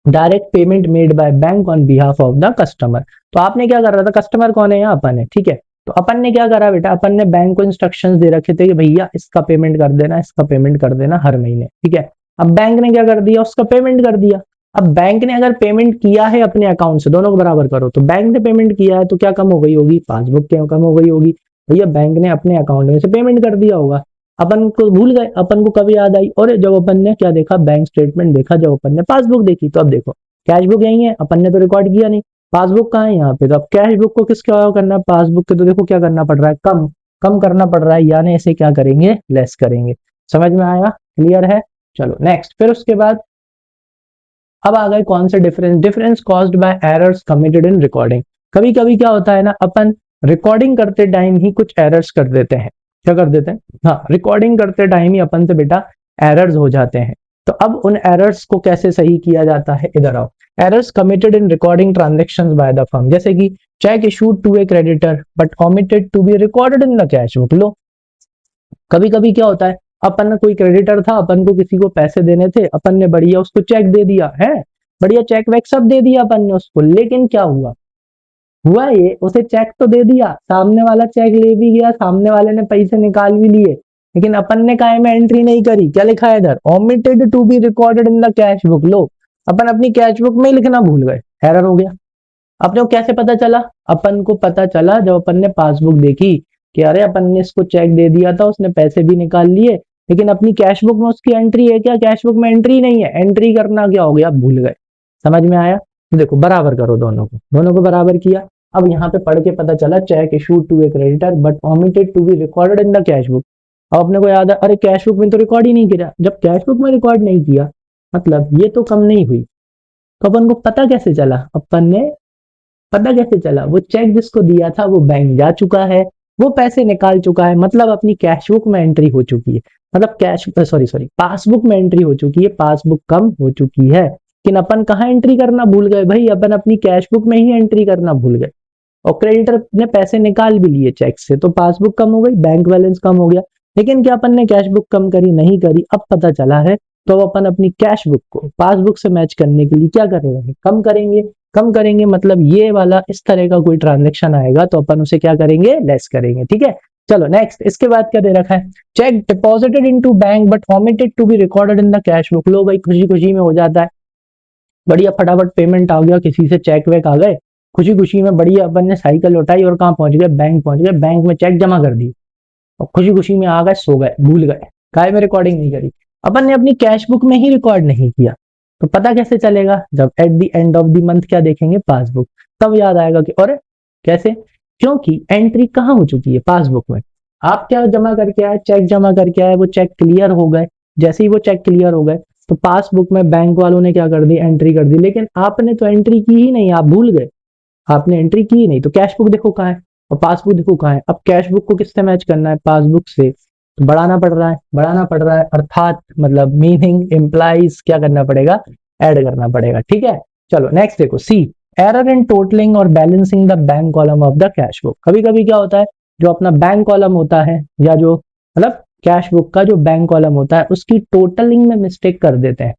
direct payment made by bank on behalf of the customer. तो आपने क्या कर रहा था, कस्टमर कौन है, यहाँ अपन है। ठीक है, तो अपन ने क्या करा बेटा, अपन ने बैंक को इंस्ट्रक्शंस दे रखे थे कि भैया इसका पेमेंट कर देना, इसका पेमेंट कर देना हर महीने। ठीक है, अब बैंक ने क्या कर दिया, उसका पेमेंट कर दिया। अब बैंक ने अगर पेमेंट किया है अपने अकाउंट से, दोनों को बराबर करो, तो बैंक ने पेमेंट किया है तो क्या कम हो गई होगी, पासबुक क्या कम हो गई होगी, भैया बैंक ने अपने अकाउंट में से पेमेंट कर दिया होगा। अपन को भूल गए, अपन को कभी याद आई, और जब अपन ने क्या देखा, बैंक स्टेटमेंट देखा, जब अपन ने पासबुक देखी, तो अब देखो कैश बुक यही है, अपन ने तो रिकॉर्ड किया नहीं, पासबुक कहाँ है यहाँ पे। तो अब कैश बुक को किसके बराबर करना है, पासबुक के। तो देखो क्या करना पड़ रहा है, कम, कम करना पड़ रहा है, यानी इसे क्या करेंगे, लेस करेंगे। समझ में आया, क्लियर है। चलो नेक्स्ट, फिर उसके बाद अब आ गए कौन से difference, difference caused by errors committed in recording. कभी कभी क्या होता है ना, अपन रिकॉर्डिंग करते टाइम ही कुछ एरर्स कर देते हैं, क्या कर देते हैं, हाँ, रिकॉर्डिंग करते टाइम ही अपन से बेटा एरर्स हो जाते हैं। तो अब उन एरर्स को कैसे सही किया जाता है, इधर आओ। Errors committed in recording transactions by the firm, जैसे कि cheque issued to a creditor but omitted to be recorded in the cash book. लो, कभी कभी क्या होता है, अपन कोई क्रेडिटर था, अपन को किसी को पैसे देने थे, अपन ने बढ़िया उसको चेक दे दिया है, बढ़िया चेक वेक सब दे दिया अपन ने उसको। लेकिन क्या हुआ, हुआ ये, उसे चेक तो दे दिया, सामने वाला चेक ले भी गया, सामने वाले ने पैसे निकाल भी लिए, लेकिन अपन ने काय में एंट्री नहीं करी। क्या लिखा है इधर, omitted to be recorded in the cash book. लो, अपन अपनी कैश बुक में ही लिखना भूल गए, एरर हो गया। अपने को कैसे पता चला, अपन को पता चला जब अपन ने पासबुक देखी कि अरे अपन ने इसको चेक दे दिया था, उसने पैसे भी निकाल लिए, लेकिन अपनी कैश बुक में उसकी एंट्री है क्या, कैश बुक में एंट्री नहीं है। एंट्री करना क्या हो गया, भूल गए। समझ में आया। तो देखो बराबर करो दोनों को, दोनों को बराबर किया। अब यहाँ पे पढ़ के पता चला, cheque issued to a creditor but omitted to be recorded in the cash book. अब अपने को याद है, अरे कैश बुक में तो रिकॉर्ड ही नहीं किया। जब कैश बुक में रिकॉर्ड नहीं किया, मतलब ये तो कम नहीं हुई, तो अपन को पता कैसे चला, अपन ने पता कैसे चला, वो चेक जिसको दिया था वो बैंक जा चुका है, वो पैसे निकाल चुका है, मतलब अपनी कैश बुक में एंट्री हो चुकी है, मतलब कैश सॉरी सॉरी पासबुक में एंट्री हो चुकी है, पासबुक कम हो चुकी है। लेकिन अपन कहाँ एंट्री करना भूल गए भाई, अपन अपनी कैश बुक में ही एंट्री करना भूल गए, और क्रेडिटर ने पैसे निकाल भी लिए चेक से, तो पासबुक कम हो गई, बैंक बैलेंस कम हो गया। लेकिन क्या अपन ने कैश बुक कम करी, नहीं करी, अब पता चला है। तो अपन अपनी कैश बुक को पासबुक से मैच करने के लिए क्या कर रहे हैं, कम करेंगे। कम करेंगे मतलब ये वाला इस तरह का कोई ट्रांजेक्शन आएगा तो अपन उसे क्या करेंगे, लेस करेंगे। ठीक है, चलो नेक्स्ट, इसके बाद क्या दे रखा है, cheque deposited into bank but omitted to be recorded in the cash book. लो भाई, खुशी खुशी में हो जाता है, बढ़िया फटाफट पेमेंट आ गया, किसी से चेक वेक आ गए, खुशी खुशी में बढ़िया अपन ने साइकिल उठाई और कहाँ पहुंच गए, बैंक पहुंच गए, बैंक में चेक जमा कर दी और खुशी खुशी में आ गए, सो गए, भूल गए, काय में रिकॉर्डिंग नहीं करी, अपन ने अपनी कैश बुक में ही रिकॉर्ड नहीं किया। तो पता कैसे चलेगा, जब eight the end of the month क्या देखेंगे, पासबुक, तब याद आएगा कि और कैसे, क्योंकि एंट्री कहाँ हो चुकी है, पासबुक में। आप क्या जमा करके आए, चेक जमा करके आए, वो चेक क्लियर हो गए, जैसे ही वो चेक क्लियर हो गए तो पासबुक में बैंक वालों ने क्या कर दी, एंट्री कर दी। लेकिन आपने तो एंट्री की ही नहीं, आप भूल गए, आपने एंट्री की ही नहीं, तो कैश बुक देखो कहाँ है और पासबुक देखो कहाँ है। अब कैश बुक को किससे मैच करना है, पासबुक से, तो बढ़ाना पड़ रहा है, बढ़ाना पड़ रहा है, अर्थात मतलब मीनिंग इम्प्लाइज क्या करना पड़ेगा, ऐड करना पड़ेगा। ठीक है, चलो नेक्स्ट देखो, सी एरर इन टोटलिंग और balancing the bank column of the cash book. कभी कभी क्या होता है, जो अपना बैंक कॉलम होता है या जो मतलब कैश बुक का जो बैंक कॉलम होता है उसकी टोटलिंग में मिस्टेक कर देते हैं।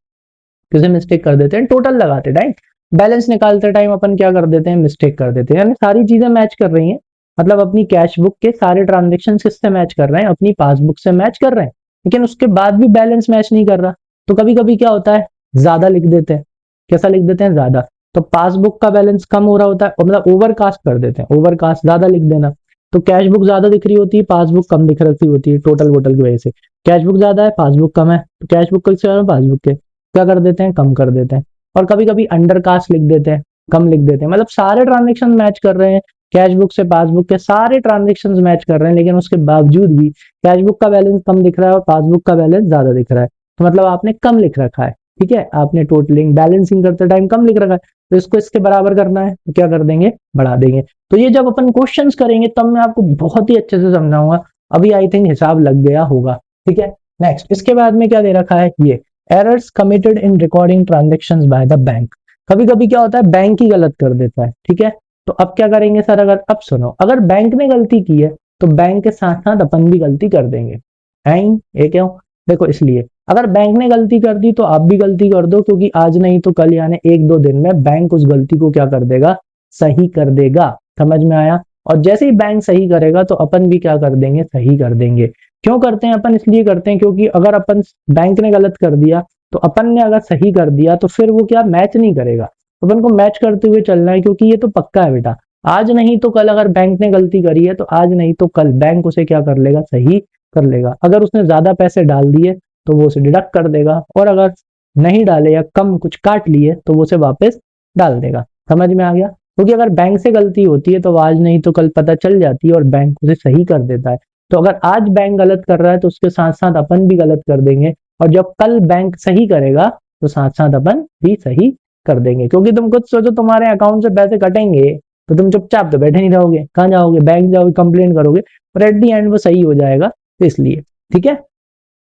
किसे मिस्टेक कर देते हैं, टोटल लगाते राइट, बैलेंस निकालते टाइम अपन क्या कर देते हैं, मिस्टेक कर देते हैं। यानी सारी चीजें मैच कर रही हैं, मतलब अपनी कैश बुक के सारे ट्रांजेक्शन किससे मैच कर रहे हैं, अपनी पासबुक से मैच कर रहे हैं, लेकिन उसके बाद भी बैलेंस मैच नहीं कर रहा। तो कभी कभी क्या होता है, ज्यादा लिख देते हैं, कैसा लिख देते हैं, ज्यादा, तो पासबुक का बैलेंस कम हो रहा होता है, मतलब ओवरकास्ट कर देते हैं, ओवरकास्ट ज्यादा लिख देना। तो कैश बुक ज्यादा दिख रही होती है, पासबुक कम दिख रही होती है, टोटल वोटल की वजह से कैश बुक ज्यादा है, पासबुक कम है, तो कैश बुक का पासबुक के क्या कर देते हैं, कम कर देते हैं। और कभी कभी अंडरकास्ट लिख देते हैं, कम लिख देते हैं, मतलब सारे ट्रांजेक्शन मैच कर रहे हैं, कैश बुक से पासबुक के सारे ट्रांजेक्शन मैच कर रहे हैं, लेकिन उसके बावजूद भी कैश बुक का बैलेंस कम दिख रहा है और पासबुक का बैलेंस ज्यादा दिख रहा है, तो मतलब आपने कम लिख रखा है। ठीक है, आपने टोटलिंग बैलेंसिंग करते टाइम कम लिख रखा है, तो इसको इसके बराबर करना है, तो क्या कर देंगे, बढ़ा देंगे। तो ये जब अपन क्वेश्चंस करेंगे तब मैं आपको बहुत ही अच्छे से समझाऊंगा, अभी आई थिंक हिसाब लग गया होगा। ठीक है, नेक्स्ट, इसके बाद में क्या दे रखा है, ये errors committed in recording transactions by the bank. कभी कभी क्या होता है, बैंक ही गलत कर देता है। ठीक है, तो अब क्या करेंगे सर, अगर अब सुनो, अगर बैंक ने गलती की है तो बैंक के साथ साथ अपन भी गलती कर देंगे, एंड ये क्यों, देखो इसलिए, अगर बैंक ने गलती कर दी तो आप भी गलती कर दो, क्योंकि आज नहीं तो कल यानी एक दो दिन में बैंक उस गलती को क्या कर देगा, सही कर देगा। समझ में आया, और जैसे ही बैंक सही करेगा तो अपन भी क्या कर देंगे, सही कर देंगे। क्यों करते हैं अपन, इसलिए करते हैं क्योंकि अगर अपन, बैंक ने गलत कर दिया तो अपन ने अगर सही कर दिया तो फिर वो क्या मैच नहीं करेगा, अपन को मैच करते हुए चलना है, क्योंकि ये तो पक्का है बेटा, आज नहीं तो कल अगर बैंक ने गलती करी है तो आज नहीं तो कल बैंक उसे क्या कर लेगा, सही कर लेगा। अगर उसने ज्यादा पैसे डाल दिए तो वो उसे डिडक्ट कर देगा, और अगर नहीं डाले या कम कुछ काट लिए तो वो उसे वापस डाल देगा। समझ में आ गया, क्योंकि अगर बैंक से गलती होती है तो आज नहीं तो कल पता चल जाती है और बैंक उसे सही कर देता है। तो अगर आज बैंक गलत कर रहा है तो उसके साथ साथ अपन भी गलत कर देंगे, और जब कल बैंक सही करेगा तो साथ साथ अपन भी सही कर देंगे। क्योंकि तुम खुद सोचो, तुम्हारे अकाउंट से पैसे कटेंगे तो तुम चुपचाप तो बैठे नहीं रहोगे, कहाँ जाओगे, बैंक जाओगे, कंप्लेन करोगे, पर एट दी एंड वो सही हो जाएगा, तो इसलिए। ठीक है,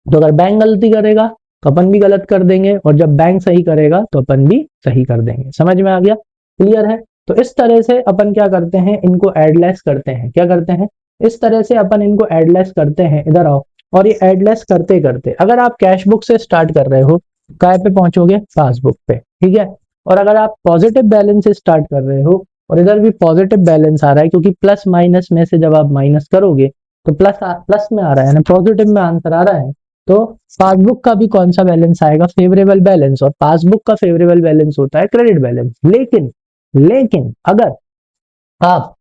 तो अगर बैंक गलती करेगा तो अपन भी गलत कर देंगे, और जब बैंक सही करेगा तो अपन भी सही कर देंगे। समझ में आ गया, क्लियर है। तो इस तरह से अपन क्या करते हैं, इनको एडलेस करते हैं, क्या करते हैं, इस तरह से अपन इनको एडलेस करते हैं। इधर आओ, और ये एडलेस करते करते अगर आप कैश बुक से स्टार्ट कर रहे हो, काय पे पहुंचोगे, पासबुक पे। ठीक है, और अगर आप पॉजिटिव बैलेंस से स्टार्ट कर रहे हो और इधर भी पॉजिटिव बैलेंस आ रहा है, क्योंकि प्लस माइनस में से जब आप माइनस करोगे तो प्लस में आ रहा है ना, पॉजिटिव में आंसर आ रहा है, तो पासबुक का भी कौन सा बैलेंस आएगा, फेवरेबल बैलेंस, और पासबुक का फेवरेबल बैलेंस होता है क्रेडिट बैलेंस। लेकिन लेकिन अगर आप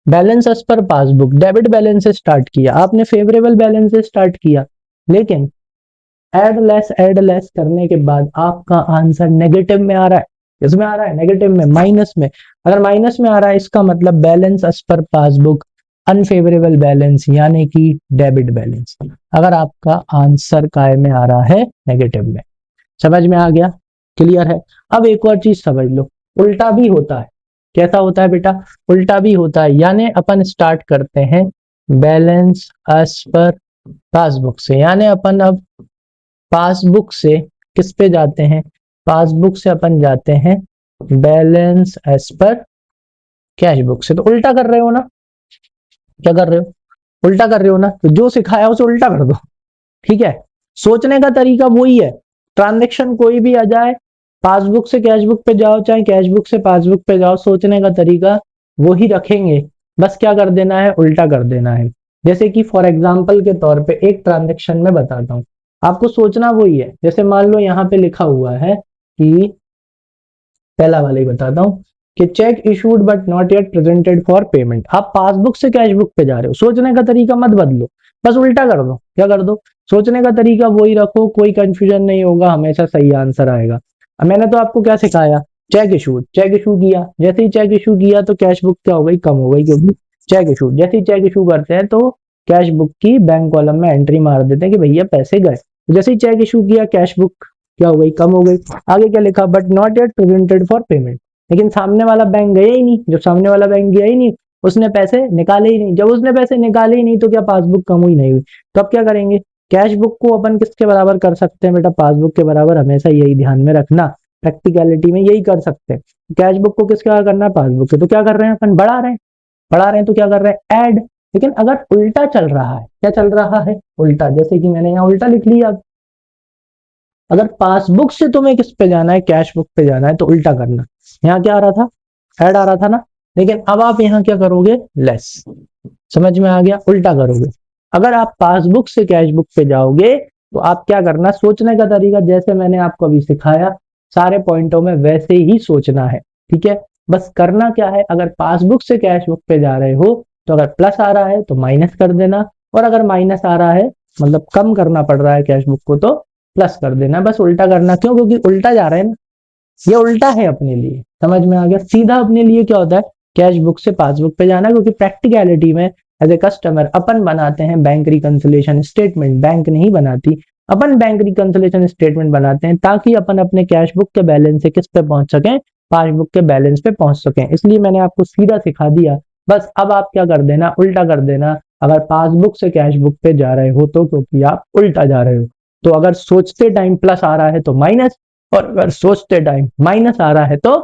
balance as per passbook debit balance से स्टार्ट किया, आपने फेवरेबल बैलेंस से स्टार्ट किया, लेकिन एड लेस करने के बाद आपका आंसर नेगेटिव में आ रहा है, इसमें आ रहा है नेगेटिव में, माइनस में। अगर माइनस में आ रहा है इसका मतलब balance as per passbook unfavourable balance यानी कि डेबिट बैलेंस। अगर आपका आंसर काय में आ रहा है, नेगेटिव में। समझ में आ गया, क्लियर है। अब एक और चीज समझ लो, उल्टा भी होता है। कैसा होता है बेटा? उल्टा भी होता है, यानी अपन स्टार्ट करते हैं बैलेंस एज पर पासबुक से, यानी अपन अब पासबुक से किस पे जाते हैं? पासबुक से अपन जाते हैं balance as per cash book से। तो उल्टा कर रहे हो ना? क्या कर रहे हो? उल्टा कर रहे हो ना? तो जो सिखाया उसे उल्टा कर दो। ठीक है, सोचने का तरीका वही है। ट्रांजेक्शन कोई भी आ जाए, पासबुक से कैश बुक पे जाओ चाहे कैश बुक से पासबुक पे जाओ, सोचने का तरीका वही रखेंगे, बस क्या कर देना है? उल्टा कर देना है। जैसे कि फॉर एग्जांपल के तौर पे एक ट्रांजेक्शन में बताता हूं, आपको सोचना वही है। जैसे मान लो यहाँ पे लिखा हुआ है कि, पहला वाला ही बताता हूं कि cheque issued but not yet presented for payment. आप पासबुक से कैश बुक पे जा रहे हो, सोचने का तरीका मत बदलो, बस उल्टा कर दो। क्या कर दो? सोचने का तरीका वही रखो, कोई कंफ्यूजन नहीं होगा, हमेशा सही आंसर आएगा। अब मैंने तो आपको क्या सिखाया? चेक इशू, चेक इशू किया, जैसे ही चेक इशू किया तो कैश बुक क्या हो गई? कम हो गई, क्योंकि चेक इशू, जैसे ही चेक इशू करते हैं तो कैश बुक की बैंक कॉलम में एंट्री मार देते हैं कि भैया पैसे गए। जैसे ही चेक इशू किया, कैश बुक क्या हो गई? कम हो गई। आगे क्या लिखा? But not yet presented for payment, लेकिन सामने वाला बैंक गया ही नहीं। जब सामने वाला बैंक गया ही नहीं, उसने पैसे निकाले ही नहीं। जब उसने पैसे निकाले ही नहीं तो क्या पासबुक कम हुई? नहीं हुई। तो अब क्या करेंगे? कैश बुक को अपन किसके बराबर कर सकते हैं बेटा? पासबुक के बराबर। हमेशा यही ध्यान में रखना, प्रैक्टिकलिटी में यही कर सकते हैं। कैश बुक को किसके बराबर करना है? पासबुक के। तो क्या कर रहे हैं अपन? बढ़ा रहे हैं। बढ़ा रहे हैं तो क्या कर रहे हैं? ऐड। लेकिन अगर उल्टा चल रहा है, क्या चल रहा है? उल्टा। जैसे कि मैंने यहाँ उल्टा लिख लिया। अगर पासबुक से तुम्हें किस पे जाना है? कैश बुक पे जाना है, तो उल्टा करना। यहाँ क्या आ रहा था? ऐड आ रहा था ना। लेकिन अब आप यहाँ क्या करोगे? लेस। समझ में आ गया? उल्टा करोगे। अगर आप पासबुक से कैश बुक पे जाओगे तो आप क्या करना? सोचने का तरीका जैसे मैंने आपको अभी सिखाया, सारे पॉइंटों में वैसे ही सोचना है। ठीक है, बस करना क्या है? अगर पासबुक से कैश बुक पे जा रहे हो तो अगर प्लस आ रहा है तो माइनस कर देना, और अगर माइनस आ रहा है मतलब कम करना पड़ रहा है कैश बुक को, तो प्लस कर देना। बस उल्टा करना। क्यों? क्योंकि उल्टा जा रहे हैं ना, ये उल्टा है अपने लिए। समझ में आ गया? सीधा अपने लिए क्या होता है? कैश बुक से पासबुक पे जाना, क्योंकि प्रैक्टिकलिटी में एज ए कस्टमर अपन बनाते हैं बैंक रिकंसिलिएशन स्टेटमेंट, बैंक नहीं बनाती। अपन बैंक रिकंसिलिएशन स्टेटमेंट बनाते हैं ताकि अपन अपने कैश बुक के बैलेंस से किस पे पहुंच सकें? पासबुक के बैलेंस पे पहुंच सकें। इसलिए मैंने आपको सीधा सिखा दिया। बस अब आप क्या कर देना? उल्टा कर देना। अगर पासबुक से कैश बुक पे जा रहे हो तो, क्योंकि आप उल्टा जा रहे हो। तो अगर सोचते टाइम प्लस आ रहा है तो माइनस, और अगर सोचते टाइम माइनस आ रहा है तो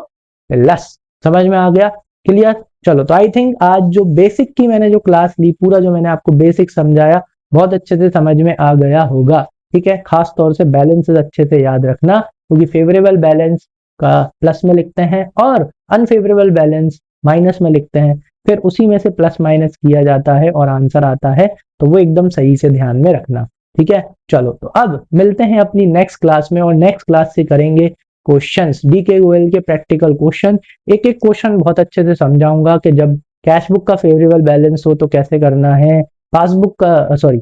प्लस। समझ में आ गया? क्लियर? चलो, तो आई थिंक आज जो बेसिक की मैंने जो क्लास ली, पूरा जो मैंने आपको बेसिक समझाया, बहुत अच्छे से समझ में आ गया होगा। ठीक है, खास तौर से बैलेंसेस अच्छे से याद रखना, क्योंकि फेवरेबल बैलेंस का प्लस में लिखते हैं और अनफेवरेबल बैलेंस माइनस में लिखते हैं। फिर उसी में से प्लस माइनस किया जाता है और आंसर आता है, तो वो एकदम सही से ध्यान में रखना। ठीक है, चलो तो अब मिलते हैं अपनी नेक्स्ट क्लास में, और नेक्स्ट क्लास से करेंगे क्वेश्चंस, डीके गोयल के प्रैक्टिकल क्वेश्चन। एक एक क्वेश्चन बहुत अच्छे से समझाऊंगा कि जब कैश बुक का फेवरेबल बैलेंस हो तो कैसे करना है, पासबुक का सॉरी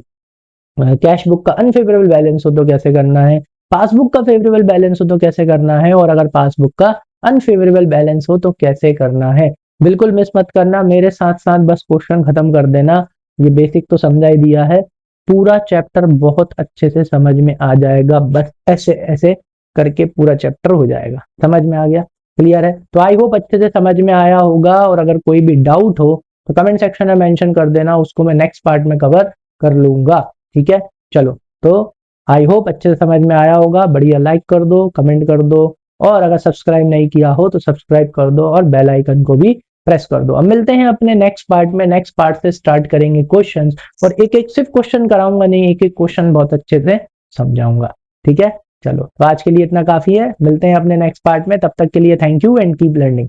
कैश बुक का अनफेवरेबल बैलेंस हो तो कैसे करना है, पासबुक का फेवरेबल बैलेंस हो तो कैसे करना है, और अगर पासबुक का अनफेवरेबल बैलेंस हो तो कैसे करना है। बिल्कुल मिस मत करना, मेरे साथ साथ बस क्वेश्चन खत्म कर देना। ये बेसिक तो समझा ही दिया है, पूरा चैप्टर बहुत अच्छे से समझ में आ जाएगा। बस ऐसे ऐसे करके पूरा चैप्टर हो जाएगा। समझ में आ गया? क्लियर है? तो आई होप अच्छे से समझ में आया होगा, और अगर कोई भी डाउट हो तो कमेंट सेक्शन में मेंशन कर देना, उसको मैं नेक्स्ट पार्ट में कवर कर लूंगा। ठीक है, चलो तो आई होप अच्छे से समझ में आया होगा। बढ़िया, लाइक कर दो, कमेंट कर दो, और अगर सब्सक्राइब नहीं किया हो तो सब्सक्राइब कर दो और बेल आइकन को भी प्रेस कर दो। अब मिलते हैं अपने नेक्स्ट पार्ट में। नेक्स्ट पार्ट से स्टार्ट करेंगे क्वेश्चंस, और एक एक सिर्फ क्वेश्चन कराऊंगा नहीं, एक एक क्वेश्चन बहुत अच्छे से समझाऊंगा। ठीक है, चलो तो आज के लिए इतना काफी है। मिलते हैं अपने नेक्स्ट पार्ट में, तब तक के लिए thank you and keep learning.